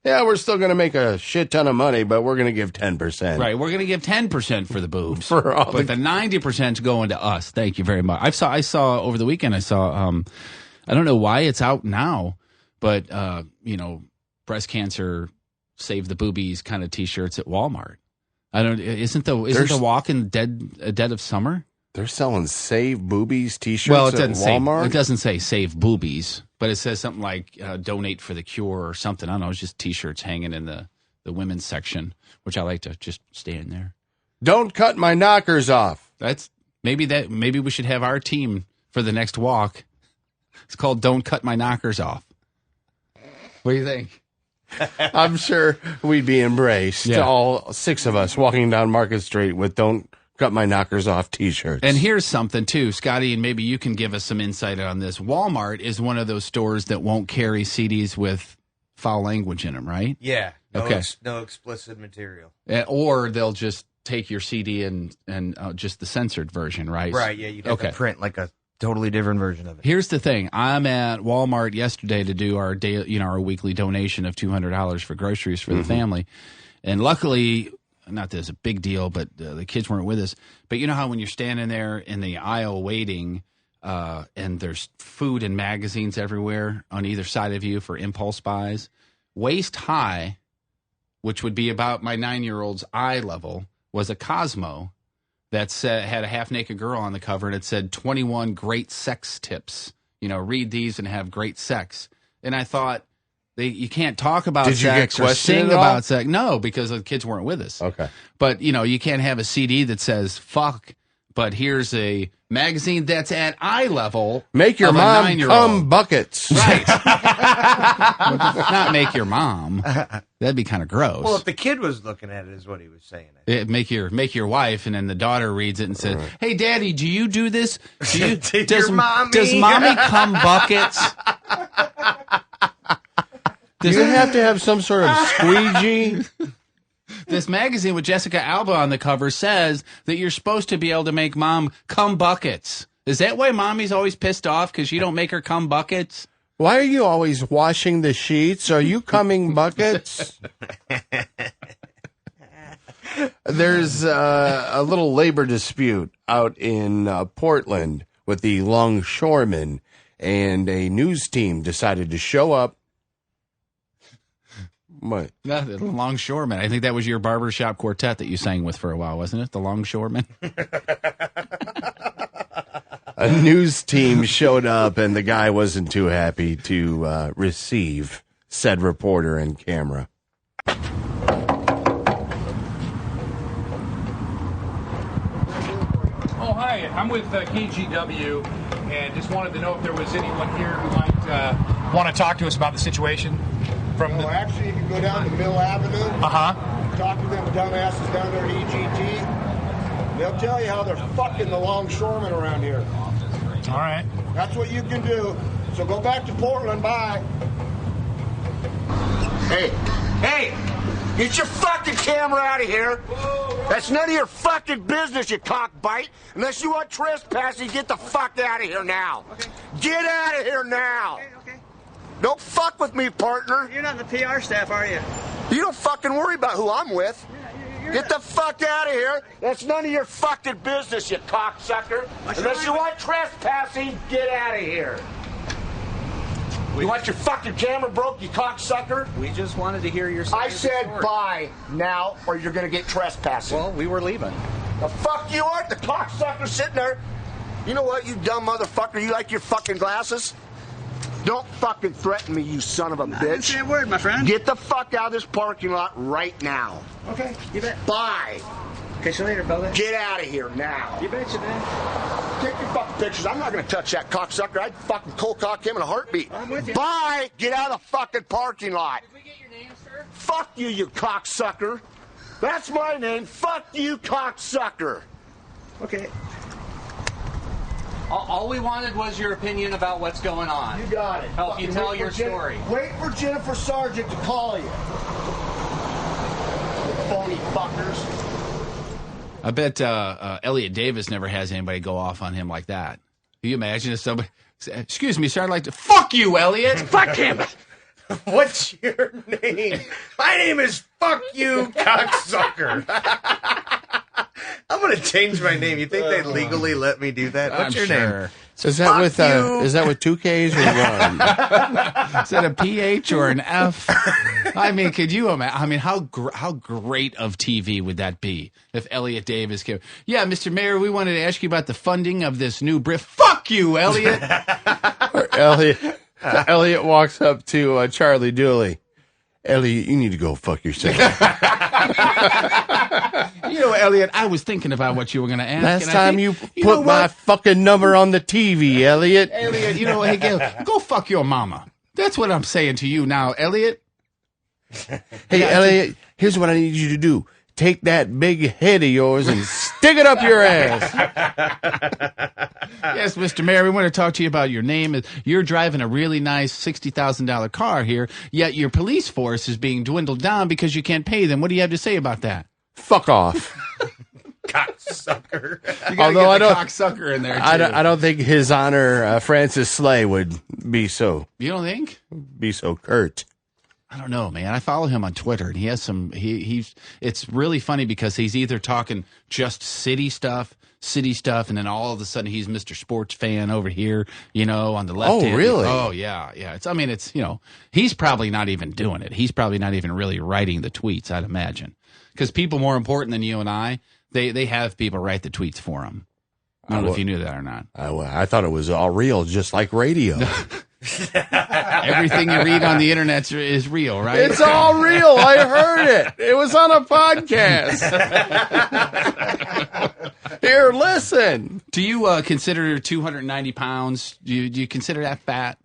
yeah, we're still going to make a shit ton of money, but we're going to give 10%. Right. We're going to give 10% for the boobs. But the 90% is going to us. Thank you very much. I saw over the weekend, I don't know why it's out now, but, breast cancer, save the boobies kind of T-shirts at Walmart. Isn't the walk in dead of summer? They're selling save boobies T-shirts at Walmart? It doesn't say save boobies, but it says something like donate for the cure or something. I don't know. It's just T-shirts hanging in the women's section, which I like to just stay in there. Don't cut my knockers off. Maybe we should have our team for the next walk. It's called Don't Cut My Knockers Off. What do you think? I'm sure we'd be embraced. Yeah. All six of us walking down Market Street with Don't Cut My Knockers Off T-shirts. And here's something, too, Scotty, and maybe you can give us some insight on this. Walmart is one of those stores that won't carry CDs with foul language in them, right? Yeah. Okay. No explicit material. Or they'll just take your CD and just the censored version, right? Right, yeah. You have to print like a totally different version of it. Here's the thing. I'm at Walmart yesterday to do our our weekly donation of $200 for groceries for the family. And luckily, not that it's a big deal, but the kids weren't with us. But you know how when you're standing there in the aisle waiting and there's food and magazines everywhere on either side of you for impulse buys? Waist high, which would be about my 9-year-old's eye level, was a Cosmo that had a half-naked girl on the cover, and it said 21 great sex tips. Read these and have great sex. And I thought, you can't talk about sex or sing about sex. No, because the kids weren't with us. Okay. But, you can't have a CD that says, fuck, but here's a magazine that's at eye level. Make your mom come buckets. Right. Not make your mom. That'd be kind of gross. Well, if the kid was looking at it, is what he was saying. Make your wife, and then the daughter reads it and says, "Hey, Daddy, do you do this? Does mommy come buckets? Do you have to have some sort of squeegee?" This magazine with Jessica Alba on the cover says that you're supposed to be able to make mom cum buckets. Is that why mommy's always pissed off because you don't make her cum buckets? Why are you always washing the sheets? Are you cumming buckets? There's a little labor dispute out in Portland with the longshoremen, and a news team decided to show up. What? No, the Longshoremen. I think that was your barbershop quartet that you sang with for a while, wasn't it? The Longshoremen. A news team showed up, and the guy wasn't too happy to receive said reporter and camera. Oh, hi. I'm with KGW, and just wanted to know if there was anyone here who might want to talk to us about the situation. Actually, you can go down to Mill Avenue. Talk to them dumbasses down there at EGT. They'll tell you how they're fucking the longshoremen around here. All right. That's what you can do. So go back to Portland. Bye. Hey, get your fucking camera out of here. That's none of your fucking business, you cockbite. Unless you want trespassing, get the fuck out of here now. Okay. Get out of here now. Okay. Don't fuck with me, partner. You're not in the PR staff, are you? You don't fucking worry about who I'm with. Get the fuck out of here. That's none of your fucking business, you cocksucker. Unless you want trespassing, get out of here. You want your fucking camera broke, you cocksucker? We just wanted to hear your side. I said bye now, or you're gonna get trespassing. Well, we were leaving. The fuck you are, the cocksucker sitting there. You know what, you dumb motherfucker? You like your fucking glasses? Don't fucking threaten me, you son of a bitch. I didn't say a word, my friend. Get the fuck out of this parking lot right now. Okay, you bet. Bye. Catch you later, brother. Get out of here now. You betcha, man. Take your fucking pictures. I'm not going to touch that cocksucker. I'd fucking cold cock him in a heartbeat. I'm with you. Bye. Get out of the fucking parking lot. Did we get your name, sir? Fuck you, you cocksucker. That's my name. Fuck you, cocksucker. Okay. All we wanted was your opinion about what's going on. You got it. Help you tell your story. Wait for Jennifer Sargent to call you. You phony fuckers. I bet Elliot Davis never has anybody go off on him like that. Can you imagine if somebody, excuse me, sir, I'd like to, fuck you, Elliot. Fuck him. What's your name? My name is Fuck You, Cocksucker. I'm going to change my name. You think they'd legally let me do that? What's your name? So is that with two K's or one? Is that a PH or an F? I mean, could you imagine? I mean, how great of TV would that be if Elliot Davis came? Yeah, Mr. Mayor, we wanted to ask you about the funding of this new brief. Fuck you, Elliot. Or Elliot walks up to Charlie Dooley. Elliot, you need to go fuck yourself. You know, Elliot, I was thinking about what you were going to ask. Last time you put my fucking number on the TV, Elliot. Elliot, you know, hey, go fuck your mama. That's what I'm saying to you now, Elliot. Hey, Elliot, here's what I need you to do. Take that big head of yours and stick it up your ass. Yes, Mr. Mayor, we want to talk to you about your name. You're driving a really nice $60,000 car here, yet your police force is being dwindled down because you can't pay them. What do you have to say about that? Fuck off. Cocksucker. Although I don't cocksucker in there, too. I don't think His Honor Francis Slay would be so. You don't think? Be so curt. I don't know, man. I follow him on Twitter, and he has some. He's. It's really funny because he's either talking just city stuff, and then all of a sudden he's Mr. Sports Fan over here, you know, on the left. Oh, really? Oh, yeah. It's. I mean, it's. You know, he's probably not even doing it. He's probably not even really writing the tweets. I'd imagine, because people more important than you and I, they have people write the tweets for them. I don't know if you knew that or not. I thought it was all real, just like radio. Everything you read on the internet is real, right? It's all real. I heard it. It was on a podcast. Here, listen. Do you consider 290 pounds? Do you consider that fat?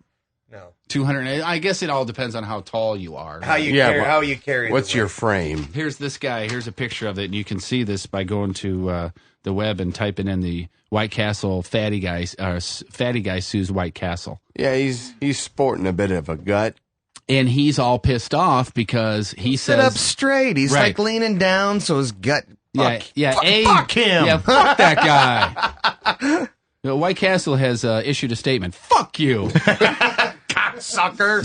No. 200. I guess it all depends on how tall you are. How you carry. What's your frame? Here's this guy. Here's a picture of it, and you can see this by going to the web and typing in the White Castle fatty guy sues White Castle. Yeah, he's sporting a bit of a gut. And he's all pissed off because he says... Sit up straight. He's like leaning down, so his gut... Fuck him. Yeah, fuck that guy. White Castle has issued a statement. Fuck you. Cocksucker.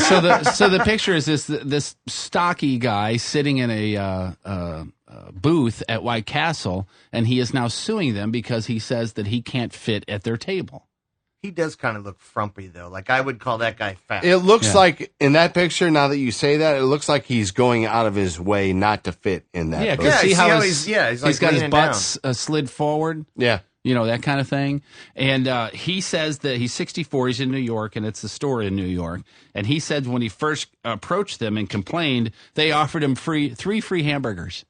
So the picture is this stocky guy sitting in a booth at White Castle, and he is now suing them because he says that he can't fit at their table. He does kind of look frumpy, though. Like, I would call that guy fat. It looks like, in that picture, now that you say that, it looks like he's going out of his way not to fit in that booth. Yeah, see how he's like got his butt slid forward? Yeah. that kind of thing. And he says that he's 64, he's in New York, and it's a store in New York. And he said when he first approached them and complained, they offered him three free hamburgers.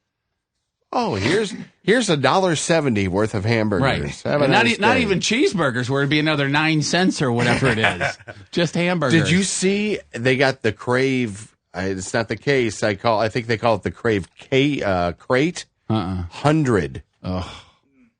Oh, here's $1.70 worth of hamburgers. Right. And not even cheeseburgers, where it'd be another 9 cents or whatever it is. Just hamburgers. Did you see they got the Crave? It's not the case. I think they call it the Crave crate. 100. Oh.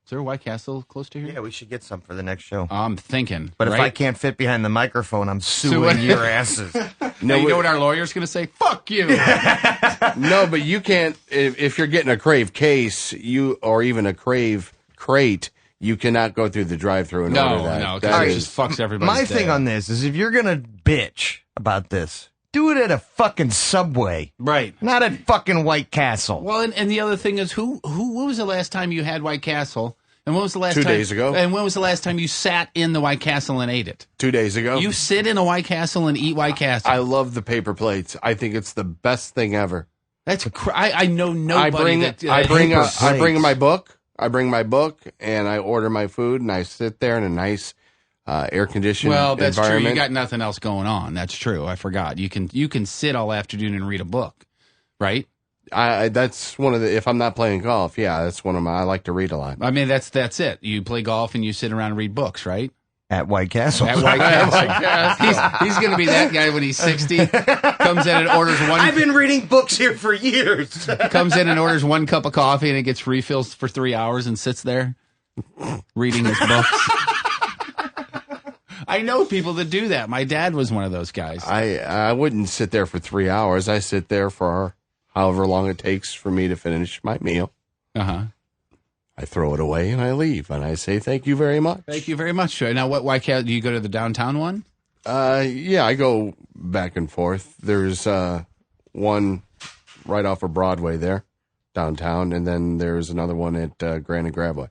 Is there a White Castle close to here? Yeah, we should get some for the next show. I'm thinking. But if I can't fit behind the microphone, I'm suing your asses. No, you know what our lawyer's going to say? Fuck you. No, but you can't. If you're getting a Crave case, or even a Crave crate, you cannot go through the drive-thru and order that. No, because it just fucks everybody. My thing on this is if you're going to bitch about this, do it at a fucking Subway. Right. Not at fucking White Castle. Well, and the other thing is, when was the last time you had White Castle? And when was the last 2 time? 2 days ago. And when was the last time you sat in the White Castle and ate it? 2 days ago. You sit in a White Castle and eat White Castle. I love the paper plates. I think it's the best thing ever. That's I know nobody I bring my book. I bring my book and I order my food and I sit there in a nice air-conditioned environment. Well, that's true. You got nothing else going on. That's true. I forgot. You can sit all afternoon and read a book, right? That's one of the. If I'm not playing golf, that's one of my. I like to read a lot. I mean, that's it. You play golf and you sit around and read books, right? At White Castle. At White Castle. He's going to be that guy when he's 60. Comes in and orders one. I've been reading books here for years. Comes in and orders one cup of coffee and it gets refills for 3 hours and sits there reading his books. I know people that do that. My dad was one of those guys. I wouldn't sit there for 3 hours. I sit there for however long it takes for me to finish my meal. I throw it away and I leave, and I say thank you very much. Thank you very much. Now, why can't do you go to the downtown one? Yeah, I go back and forth. There's one right off of Broadway there, downtown, and then there's another one at Grand and Gravois.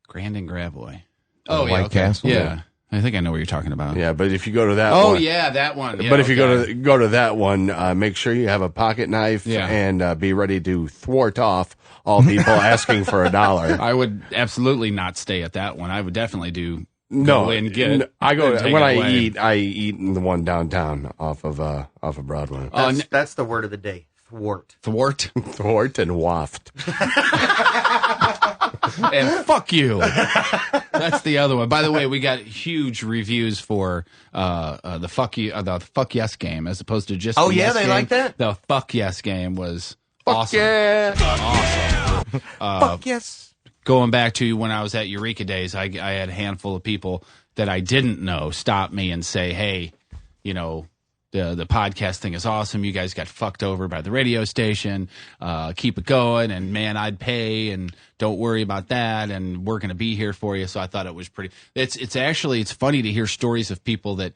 Grand and Gravois. Oh, White Castle. Yeah. I think I know what you're talking about. Yeah, but if you go to that one. Oh, yeah, that one. Yeah, but if you go to that one, make sure you have a pocket knife and be ready to thwart off all people asking for $1. I would absolutely not stay at that one. I would definitely do no. Go and get. I go and when I eat. I eat in the one downtown off of Broadway. That's the word of the day. Thwart. Thwart. Thwart and waft. And fuck you. That's the other one. By the way, we got huge reviews for the fuck yes game as opposed to just. Oh the yeah, yes they game. like that. The fuck yes game was fuck awesome. Yeah. Awesome. Fuck yes. Going back to when I was at Eureka Days, I had a handful of people that I didn't know stop me and say, "Hey, the podcast thing is awesome. You guys got fucked over by the radio station. Keep it going. And man, I'd pay and don't worry about that. And we're going to be here for you." So I thought it was pretty, it's funny to hear stories of people that,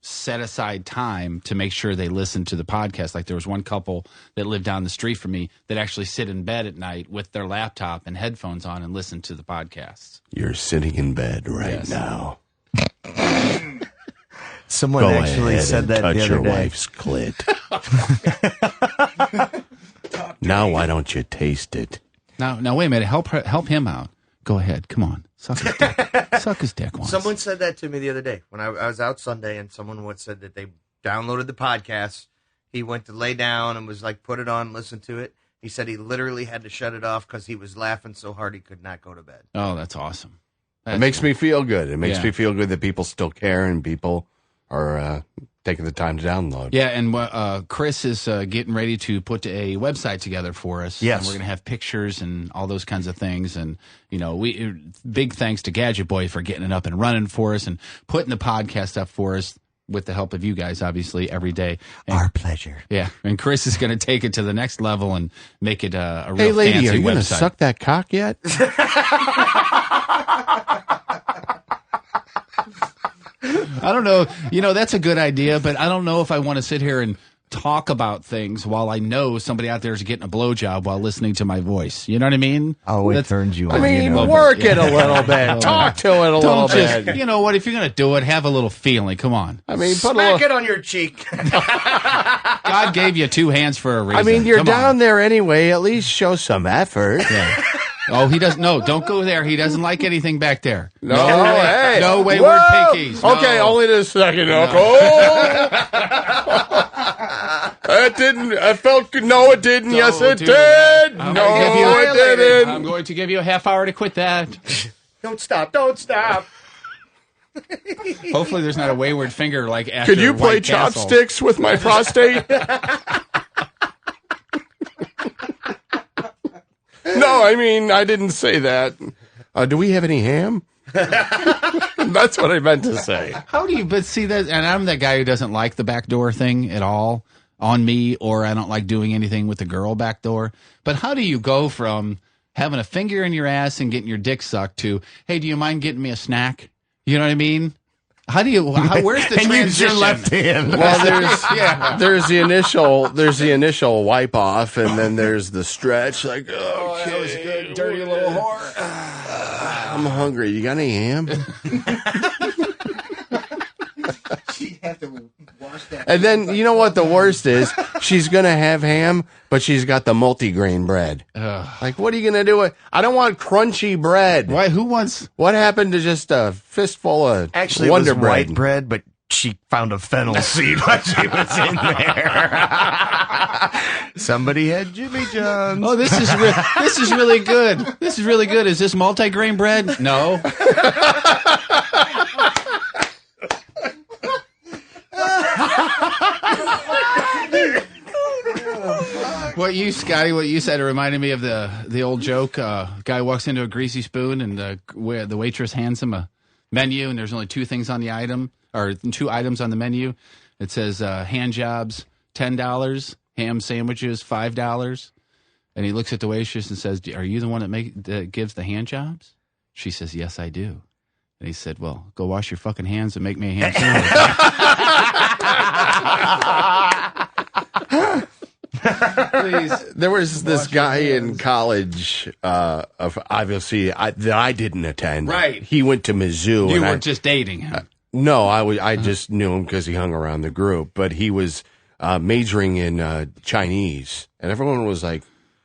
set aside time to make sure they listen to the podcast. Like there was one couple that lived down the street from me that actually sit in bed at night with their laptop and headphones on and listen to the podcasts. You're sitting in bed right now. Someone actually said that the other day. Touch your wife's clit. Now, why don't you taste it? Now, wait a minute. Help him out. Go ahead. Come on. Suck his dick. Suck his dick once. Someone said that to me the other day when I was out Sunday, and someone said that they downloaded the podcast. He went to lay down and was like, put it on, listen to it. He said he literally had to shut it off because he was laughing so hard he could not go to bed. Oh, that's awesome. It makes me feel good. It makes me feel good that people still care and people are taking the time to download. Yeah, and Chris is getting ready to put a website together for us. Yes. And we're going to have pictures and all those kinds of things. And, big thanks to Gadget Boy for getting it up and running for us and putting the podcast up for us with the help of you guys, obviously, every day. And, our pleasure. Yeah, and Chris is going to take it to the next level and make it a real hey, lady, fancy are you going to website. suck that cock yet? I don't know. That's a good idea, but I don't know if I want to sit here and talk about things while I know somebody out there is getting a blowjob while listening to my voice. You know what I mean? Oh, it turns you on. I mean, work it a little bit. Talk to it a little bit. You know what? If you're going to do it, have a little feeling. Come on. I mean, smack it on your cheek. God gave you two hands for a reason. I mean, you're Come down on. there anyway. At least show some effort. Yeah. Oh, he doesn't. No, don't go there. He doesn't like anything back there. No, hey. No wayward Whoa. pinkies. No. Okay, only this second. No. Oh. It didn't. I felt good. No, it didn't. Yes, it did. It didn't. I'm going to give you a half hour to quit that. Don't stop. Don't stop. Hopefully, there's not a wayward finger like after Could you play White Castle. chopsticks with my prostate? No, I mean, I didn't say that. Do we have any ham? That's what I meant to say. How do you, but see that, and I'm that guy who doesn't like the backdoor thing at all on me, or I don't like doing anything with the girl backdoor. But how do you go from having a finger in your ass and getting your dick sucked to, hey, do you mind getting me a snack? You know what I mean? How do you? Where's the and transition? use your left hand. Well, there's the initial wipe off, and then there's the stretch. Like, okay, that was good, dirty little whore. I'm hungry. You got any ham? She'd have to wash that. And then you know what the worst is? She's gonna have ham, but she's got the multigrain bread. Like, what are you gonna do with? I don't want crunchy bread. Why? Who wants? What happened to just a fistful of Actually, Wonder it was Bread? white bread, but she found a fennel seed while she was in there. Somebody had Jimmy John's. Oh, this is really good. This is really good. Is this multigrain bread? No. What you said, it reminded me of the old joke. Guy walks into a Greasy Spoon, and the waitress hands him a menu, and there's only two things on the item, or two items on the menu. It says hand jobs, $10, ham sandwiches, $5. And he looks at the waitress and says, "Are you the one that gives the hand jobs?" She says, "Yes, I do." And he said, "Well, go wash your fucking hands and make me a ham sandwich." Please. There was this guy in college, obviously, that I didn't attend. Right. He went to Mizzou. You were just dating him. No, I just knew him because he hung around the group. But he was majoring in Chinese. And everyone was like,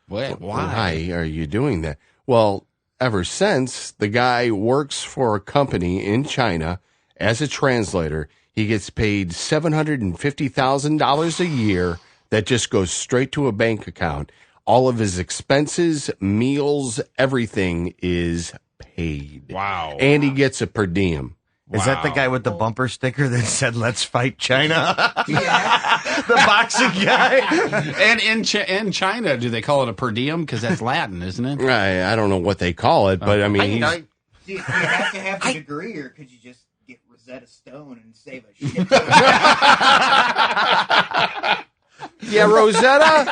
"What? Why? Why are you doing that?" Well, ever since, the guy works for a company in China as a translator. He gets paid $750,000 a year. That just goes straight to a bank account. All of his expenses, meals, everything is paid. Wow. And he gets a per diem. Is that the guy with the bumper sticker that said, "Let's fight China"? The boxing guy? And in China, do they call it a per diem? Because that's Latin, isn't it? I don't know what they call it, but I mean, Do you have to have a degree, or could you just get Rosetta Stone and save a shit? Yeah, Rosetta?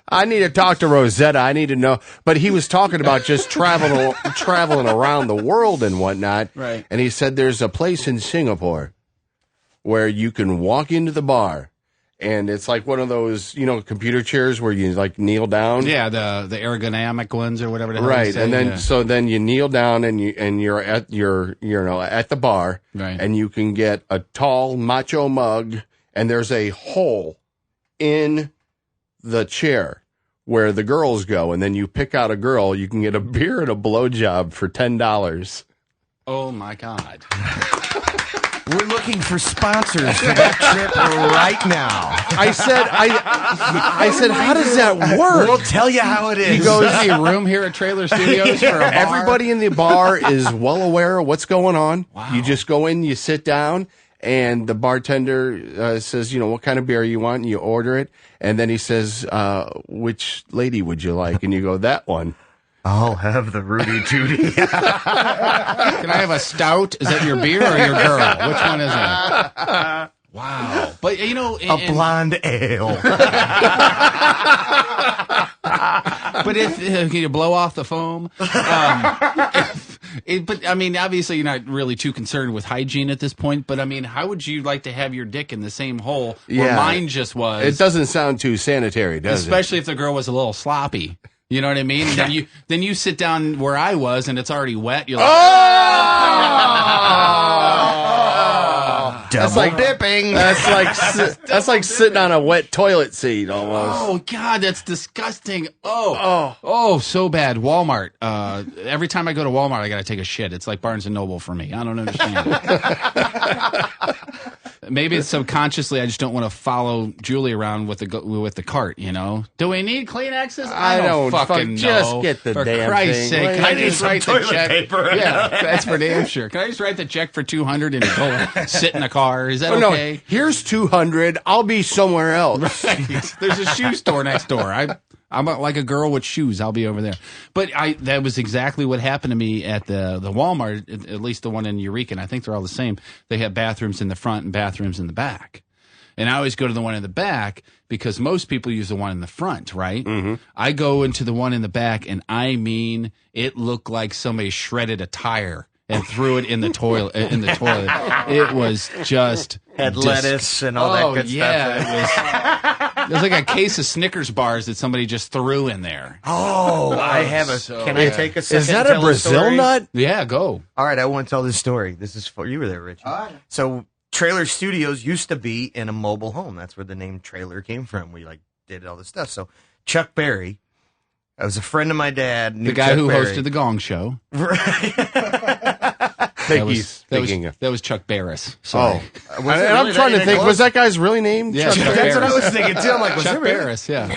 I need to talk to Rosetta. I need to know. But he was talking about just traveling around the world and whatnot. Right. And he said there's a place in Singapore where you can walk into the bar, and it's like one of those, computer chairs where you like kneel down. Yeah, the ergonomic ones or whatever the hell right. you say. And then yeah. so then you kneel down and you're at at the bar, right. And you can get a tall macho mug, and there's a hole in the chair where the girls go, and then you pick out a girl. You can get a beer and a blowjob for $10. Oh my God! We're looking for sponsors for that trip right now. I said, how does that work? We'll tell you how it is. He goes, "Is there a room here at Trailer Studios for a bar?" Everybody in the bar is well aware of what's going on. Wow. You just go in, you sit down, and the bartender says, what kind of beer you want, and you order it. And then he says, which lady would you like? And you go, that one. I'll have the Rudy Tooty. Can I have a stout? Is that your beer or your girl? Which one is it? Wow. But, a blonde ale. But if can you blow off the foam? But I mean, obviously you're not really too concerned with hygiene at this point. But I mean, how would you like to have your dick in the same hole where mine just was? It doesn't sound too sanitary, does it? Especially if the girl was a little sloppy. You know what I mean? And then you sit down where I was and it's already wet. You're like, Done. dipping. That's like sitting on a wet toilet seat almost. Oh God, that's disgusting. Oh, so bad. Walmart. Every time I go to Walmart, I got to take a shit. It's like Barnes and Noble for me. I don't understand. Maybe it's subconsciously I just don't want to follow Julie around with the cart. You know? Do we need Kleenexes? I don't fucking know. Just get the for damn Christ's thing. sake, can I just write the toilet check? paper. Yeah, that's for damn sure. Can I just write the check for $200 and go sit in a car? Is that okay? No, here's $200. I'll be somewhere else. Right. There's a shoe store next door. I'm like a girl with shoes. I'll be over there. But that was exactly what happened to me at the Walmart, at least the one in Eureka, and I think they're all the same. They have bathrooms in the front and bathrooms in the back. And I always go to the one in the back because most people use the one in the front, right? Mm-hmm. I go into the one in the back, and I mean, it looked like somebody shredded a tire and threw it in the toilet. It was just had lettuce and all that good stuff. It was like a case of Snickers bars that somebody just threw in there. Oh, I have a. Can I take a second? Is that a Brazil nut? Yeah, go. All right, I want to tell this story. This is for you were there, Richie. So Trailer Studios used to be in a mobile home. That's where the name Trailer came from. We did all this stuff. So Chuck Berry, I was a friend of my dad. The guy who hosted the Gong Show. That was Chuck Barris. Sorry. And I'm trying to think, was that guy's really name? Yeah, Chuck That's what I was thinking too. I'm like, was Chuck it really? Barris, yeah.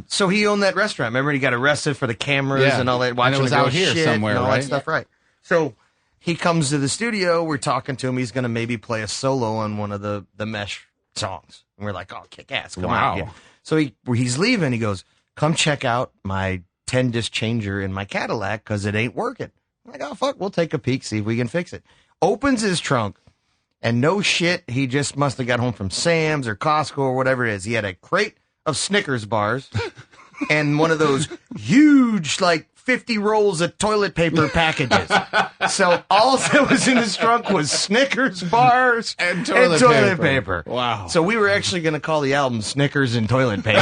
So he owned that restaurant. Remember, he got arrested for the cameras and all that. Watching it was the girls out here shit somewhere, and all right? that stuff, right? So he comes to the studio. We're talking to him. He's going to maybe play a solo on one of the Mesh songs. And we're like, oh, kick ass. Come on. Yeah. So he's leaving. He goes, come check out my 10-disc changer in my Cadillac because it ain't working. I'm like, oh, fuck, we'll take a peek, see if we can fix it. Opens his trunk, and no shit, he just must have got home from Sam's or Costco or whatever it is. He had a crate of Snickers bars and one of those huge, 50 rolls of toilet paper packages. So all that was in his trunk was Snickers bars and toilet paper. Wow. So we were actually going to call the album Snickers and Toilet Paper.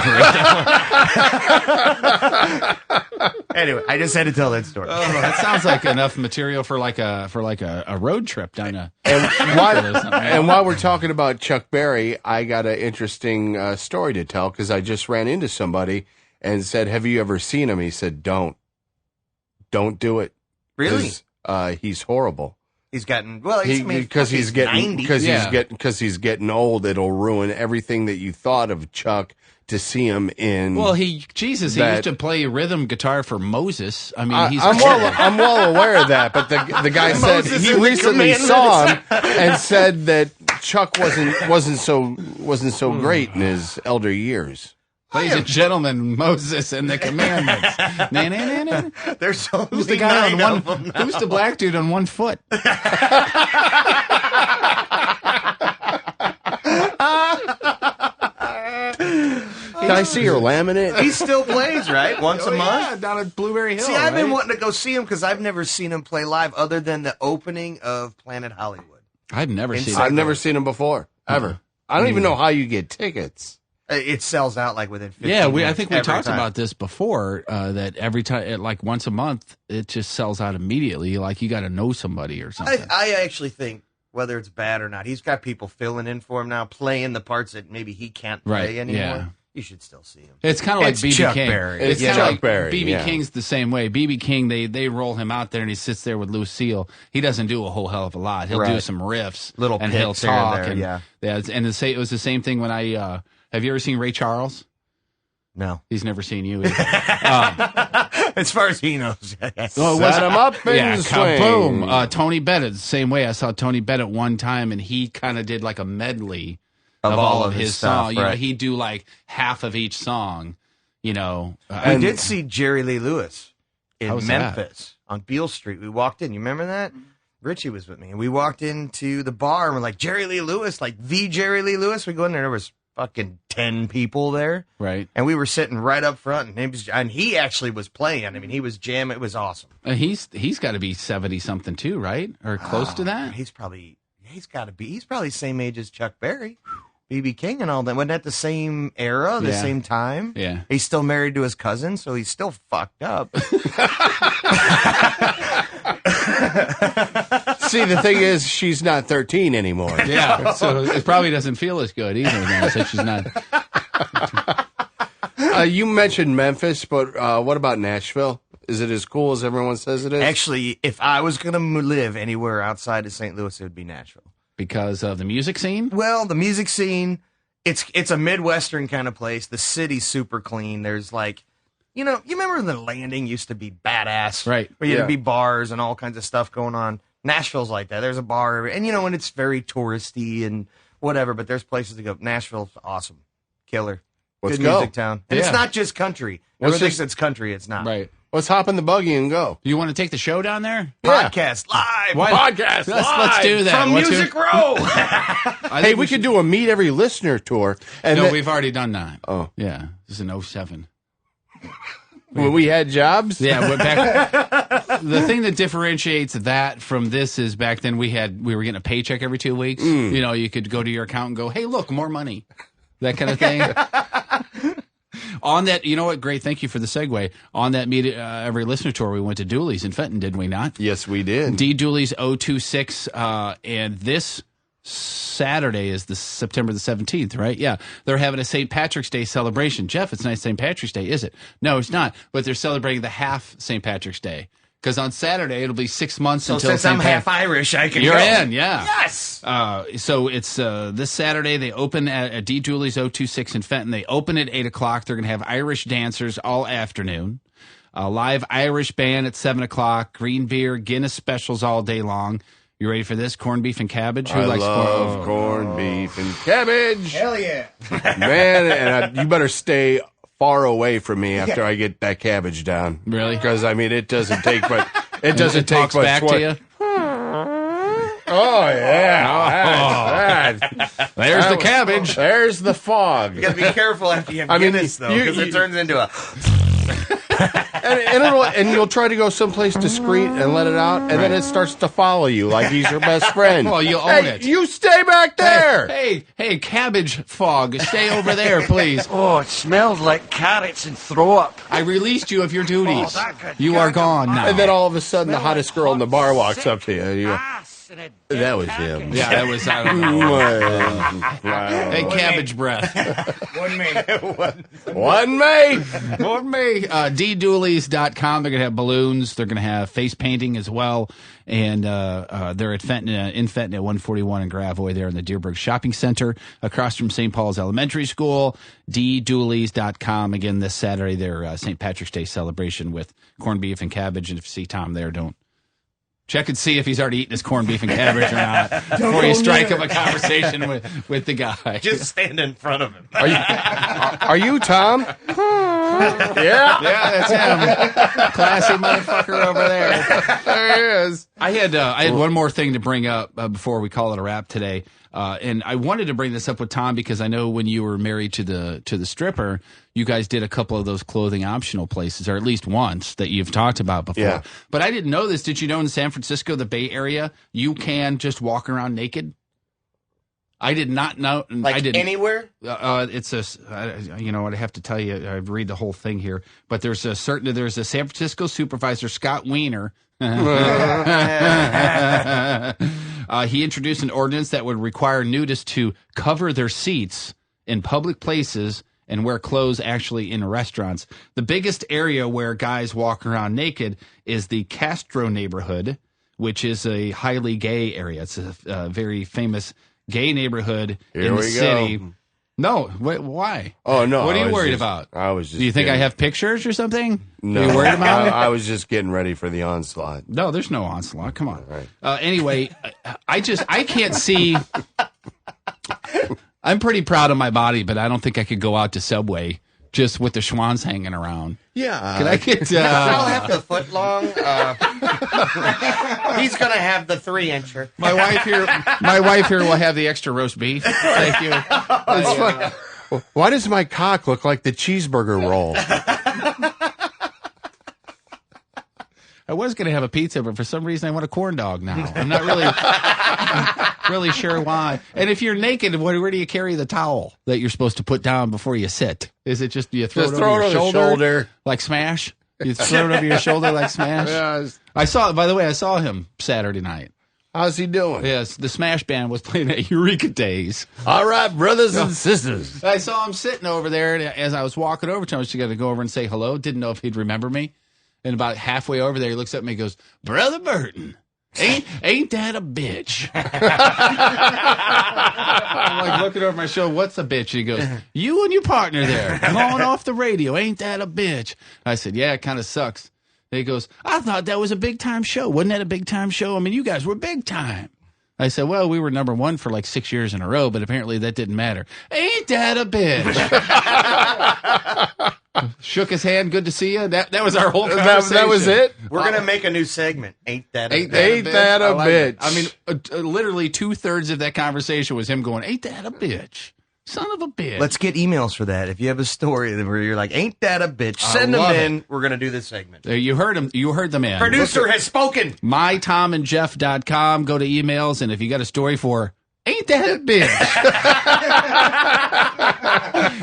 Anyway, I just had to tell that story. Oh, that sounds like enough material for like a road trip down a. And while we're talking about Chuck Berry, I got an interesting story to tell because I just ran into somebody and said, "Have you ever seen him?" He said, "Don't do it." Really? He's horrible. He's gotten because he's getting old. It'll ruin everything that you thought of Chuck to see him in. Well, he used to play rhythm guitar for Moses. I mean, I'm well aware of that. But the guy said he recently saw him and said that Chuck wasn't so great in his elder years. Ladies and gentlemen, Moses and the Commandments. There's so who's the guy on one? Who's the black dude on one foot? Can I see your laminate? He still plays, right? Once a month? Yeah, down at Blueberry Hill. See, I've been wanting to go see him because I've never seen him play live other than the opening of Planet Hollywood. I've never seen him before, ever. I don't even know how you get tickets. It sells out within 15 minutes. Yeah, I think we talked about this before, that every time, once a month, it just sells out immediately. Like, you got to know somebody or something. I actually think, whether it's bad or not, he's got people filling in for him now, playing the parts that maybe he can't play anymore. Yeah. You should still see him. It's kind of like B.B. King. It's Chuck Berry. B.B. King's the same way. B.B. King, they roll him out there and he sits there with Lucille. He doesn't do a whole hell of a lot. He'll do some riffs, and he'll talk. And it was the same thing when I. Have you ever seen Ray Charles? No. He's never seen you either. As far as he knows. Set him up and swing. Kaboom. Tony Bennett, the same way. I saw Tony Bennett one time, and he kind of did like a medley of all of his songs. Right. You know, he'd do like half of each song, you know. We did see Jerry Lee Lewis in Memphis on Beale Street. We walked in. You remember that? Richie was with me. And we walked into the bar, and we're like, Jerry Lee Lewis? Like the Jerry Lee Lewis? We go in there, and there was fucking 10 people there. Right. And we were sitting right up front, and he actually was playing. I mean, he was jamming. It was awesome. He's got to be 70-something too, right? Or close to that? He's probably the same age as Chuck Berry, B.B. King and all that. Wasn't that the same era, the same time? Yeah. He's still married to his cousin, so he's still fucked up. See, the thing is, she's not 13 anymore. Yeah, so it probably doesn't feel as good either now, so she's not. You mentioned Memphis, but what about Nashville? Is it as cool as everyone says it is? Actually, if I was going to live anywhere outside of St. Louis, it would be Nashville. Because of the music scene? Well, the music scene, it's a Midwestern kind of place. The city's super clean. There's like, you remember the Landing used to be badass? Right. Where you had to be bars and all kinds of stuff going on. Nashville's like that. There's a bar, and and it's very touristy and whatever, but there's places to go. Nashville's awesome. Killer. Let's Good go. music town. And it's not just country. Everyone thinks it's country. It's not. Right. Let's hop in the buggy and go. You want to take the show down there? Podcast live. Podcast Let's do that. From Music Row. Hey, we could do a meet every listener tour. And No, we've already done that. Oh. Yeah. This is in 07. When we had jobs? Yeah, back, the thing that differentiates that from this is back then we were getting a paycheck every 2 weeks. You could go to your account and go, hey, look, more money. That kind of thing. On that, you know what? Great. Thank you for the segue. On that meet every listener tour, we went to Dooley's in Fenton, did we not? Yes, we did. D. Dooley's 026. And this Saturday is the September the 17th, right? Yeah. They're having a St. Patrick's Day celebration. Jeff, it's not St. Patrick's Day, is it? No, it's not. But they're celebrating the half St. Patrick's Day. Because on Saturday, it'll be 6 months So until since I'm half Irish, I can You're go. in, yeah. Yes. So it's this Saturday. They open at D. Dooley's 026 in Fenton. They open at 8 o'clock. They're going to have Irish dancers all afternoon. A live Irish band at 7 o'clock. Green beer, Guinness specials all day long. You ready for this? Corned beef and cabbage? Who I likes love corned beef and cabbage. Hell yeah. Man, and you better stay far away from me after I get that cabbage down. Really? Because, it doesn't take but... It doesn't take talks but back to you? Oh, yeah. There's the cabbage. There's the fog. You got to be careful after you have Guinness, though, because it turns into a... and you'll try to go someplace discreet and let it out, and then it starts to follow you like he's your best friend. Well, you own it. You stay back there. Hey, cabbage fog, stay over there, please. Oh, it smells like carrots and throw up. I released you of your duties. You are gone now. And then all of a sudden, the hottest girl in the bar walks up to you. And you go, that was him. Yeah, that was. I don't know. Hey, cabbage breath. One May. DDoolies.com. They're going to have balloons. They're going to have face painting as well. And they're at Fenton, in Fenton at 141 in Gravois there in the Dearborn Shopping Center across from St. Paul's Elementary School. DDoolies.com. Again, this Saturday, their St. Patrick's Day celebration with corned beef and cabbage. And if you see Tom there, don't. Check and see if he's already eaten his corned beef and cabbage or not before you strike up a conversation with the guy. Just stand in front of him. Are you Tom? Yeah, that's him. Classy motherfucker over there. There he is. I had one more thing to bring up before we call it a wrap today, and I wanted to bring this up with Tom because I know when you were married to the stripper, you guys did a couple of those clothing optional places, or at least once that you've talked about before. Yeah. But I didn't know this. Did you know in San Francisco, the Bay Area, you can just walk around naked? I did not know. Like I didn't. anywhere? It's you know what I have to tell you. I read the whole thing here, but there's a San Francisco supervisor, Scott Wiener. He introduced an ordinance that would require nudists to cover their seats in public places and wear clothes actually in restaurants. The biggest area where guys walk around naked is the Castro neighborhood, which is a highly gay area. It's a very famous gay neighborhood in the city. No, why? Oh, no. What are you worried about? I was just. Do you think I have pictures or something? No. Are you worried about it? I was just getting ready for the onslaught. No, there's no onslaught. Come on. Right. Anyway, I can't see. I'm pretty proud of my body, but I don't think I could go out to Subway just with the schwans hanging around. Yeah. Can I get... I'll have the foot long. He's going to have the 3-incher. My wife here will have the extra roast beef. Thank you. It's funny. Why does my cock look like the cheeseburger roll? I was going to have a pizza, but for some reason I want a corn dog now. I'm not really sure why. And if you're naked, where do you carry the towel that you're supposed to put down before you sit? Is it just you throw it over your shoulder like Smash? You throw it over your shoulder like Smash? Yes. By the way, I saw him Saturday night. How's he doing? Yes, the Smash Band was playing at Eureka Days. All right, brothers and sisters. I saw him sitting over there, and as I was walking over to him, I was going to go over and say hello. Didn't know if he'd remember me. And about halfway over there, he looks at me and goes, Brother Burton, ain't that a bitch? I'm like looking over my shoulder, what's a bitch? He goes, you and your partner there, going off the radio, ain't that a bitch? I said, yeah, it kind of sucks. He goes, I thought that was a big-time show. Wasn't that a big-time show? I mean, you guys were big-time. I said, well, we were number one for like 6 years in a row, but apparently that didn't matter. Ain't that a bitch? Shook his hand. Good to see you. That was our whole conversation. That was it? We're going to make a new segment. Ain't that a bitch? Ain't that a bitch? I mean, literally 2/3 of that conversation was him going, ain't that a bitch? Son of a bitch. Let's get emails for that. If you have a story where you're like, ain't that a bitch? Send them in. We're going to do this segment. You heard him. You heard the man. Producer has spoken. mytomandjeff.com. Go to emails, and if you got a story for ain't that a bitch?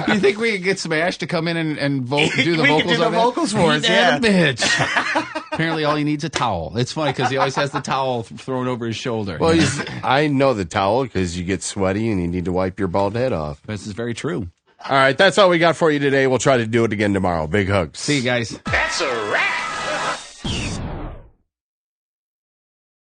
You think we could get Smash to come in and do the vocals? We can do the vocals for us, yeah. Ain't that a bitch? Apparently, all he needs is a towel. It's funny because he always has the towel thrown over his shoulder. Well, I know the towel because you get sweaty and you need to wipe your bald head off. This is very true. All right, that's all we got for you today. We'll try to do it again tomorrow. Big hugs. See you guys. That's a wrap.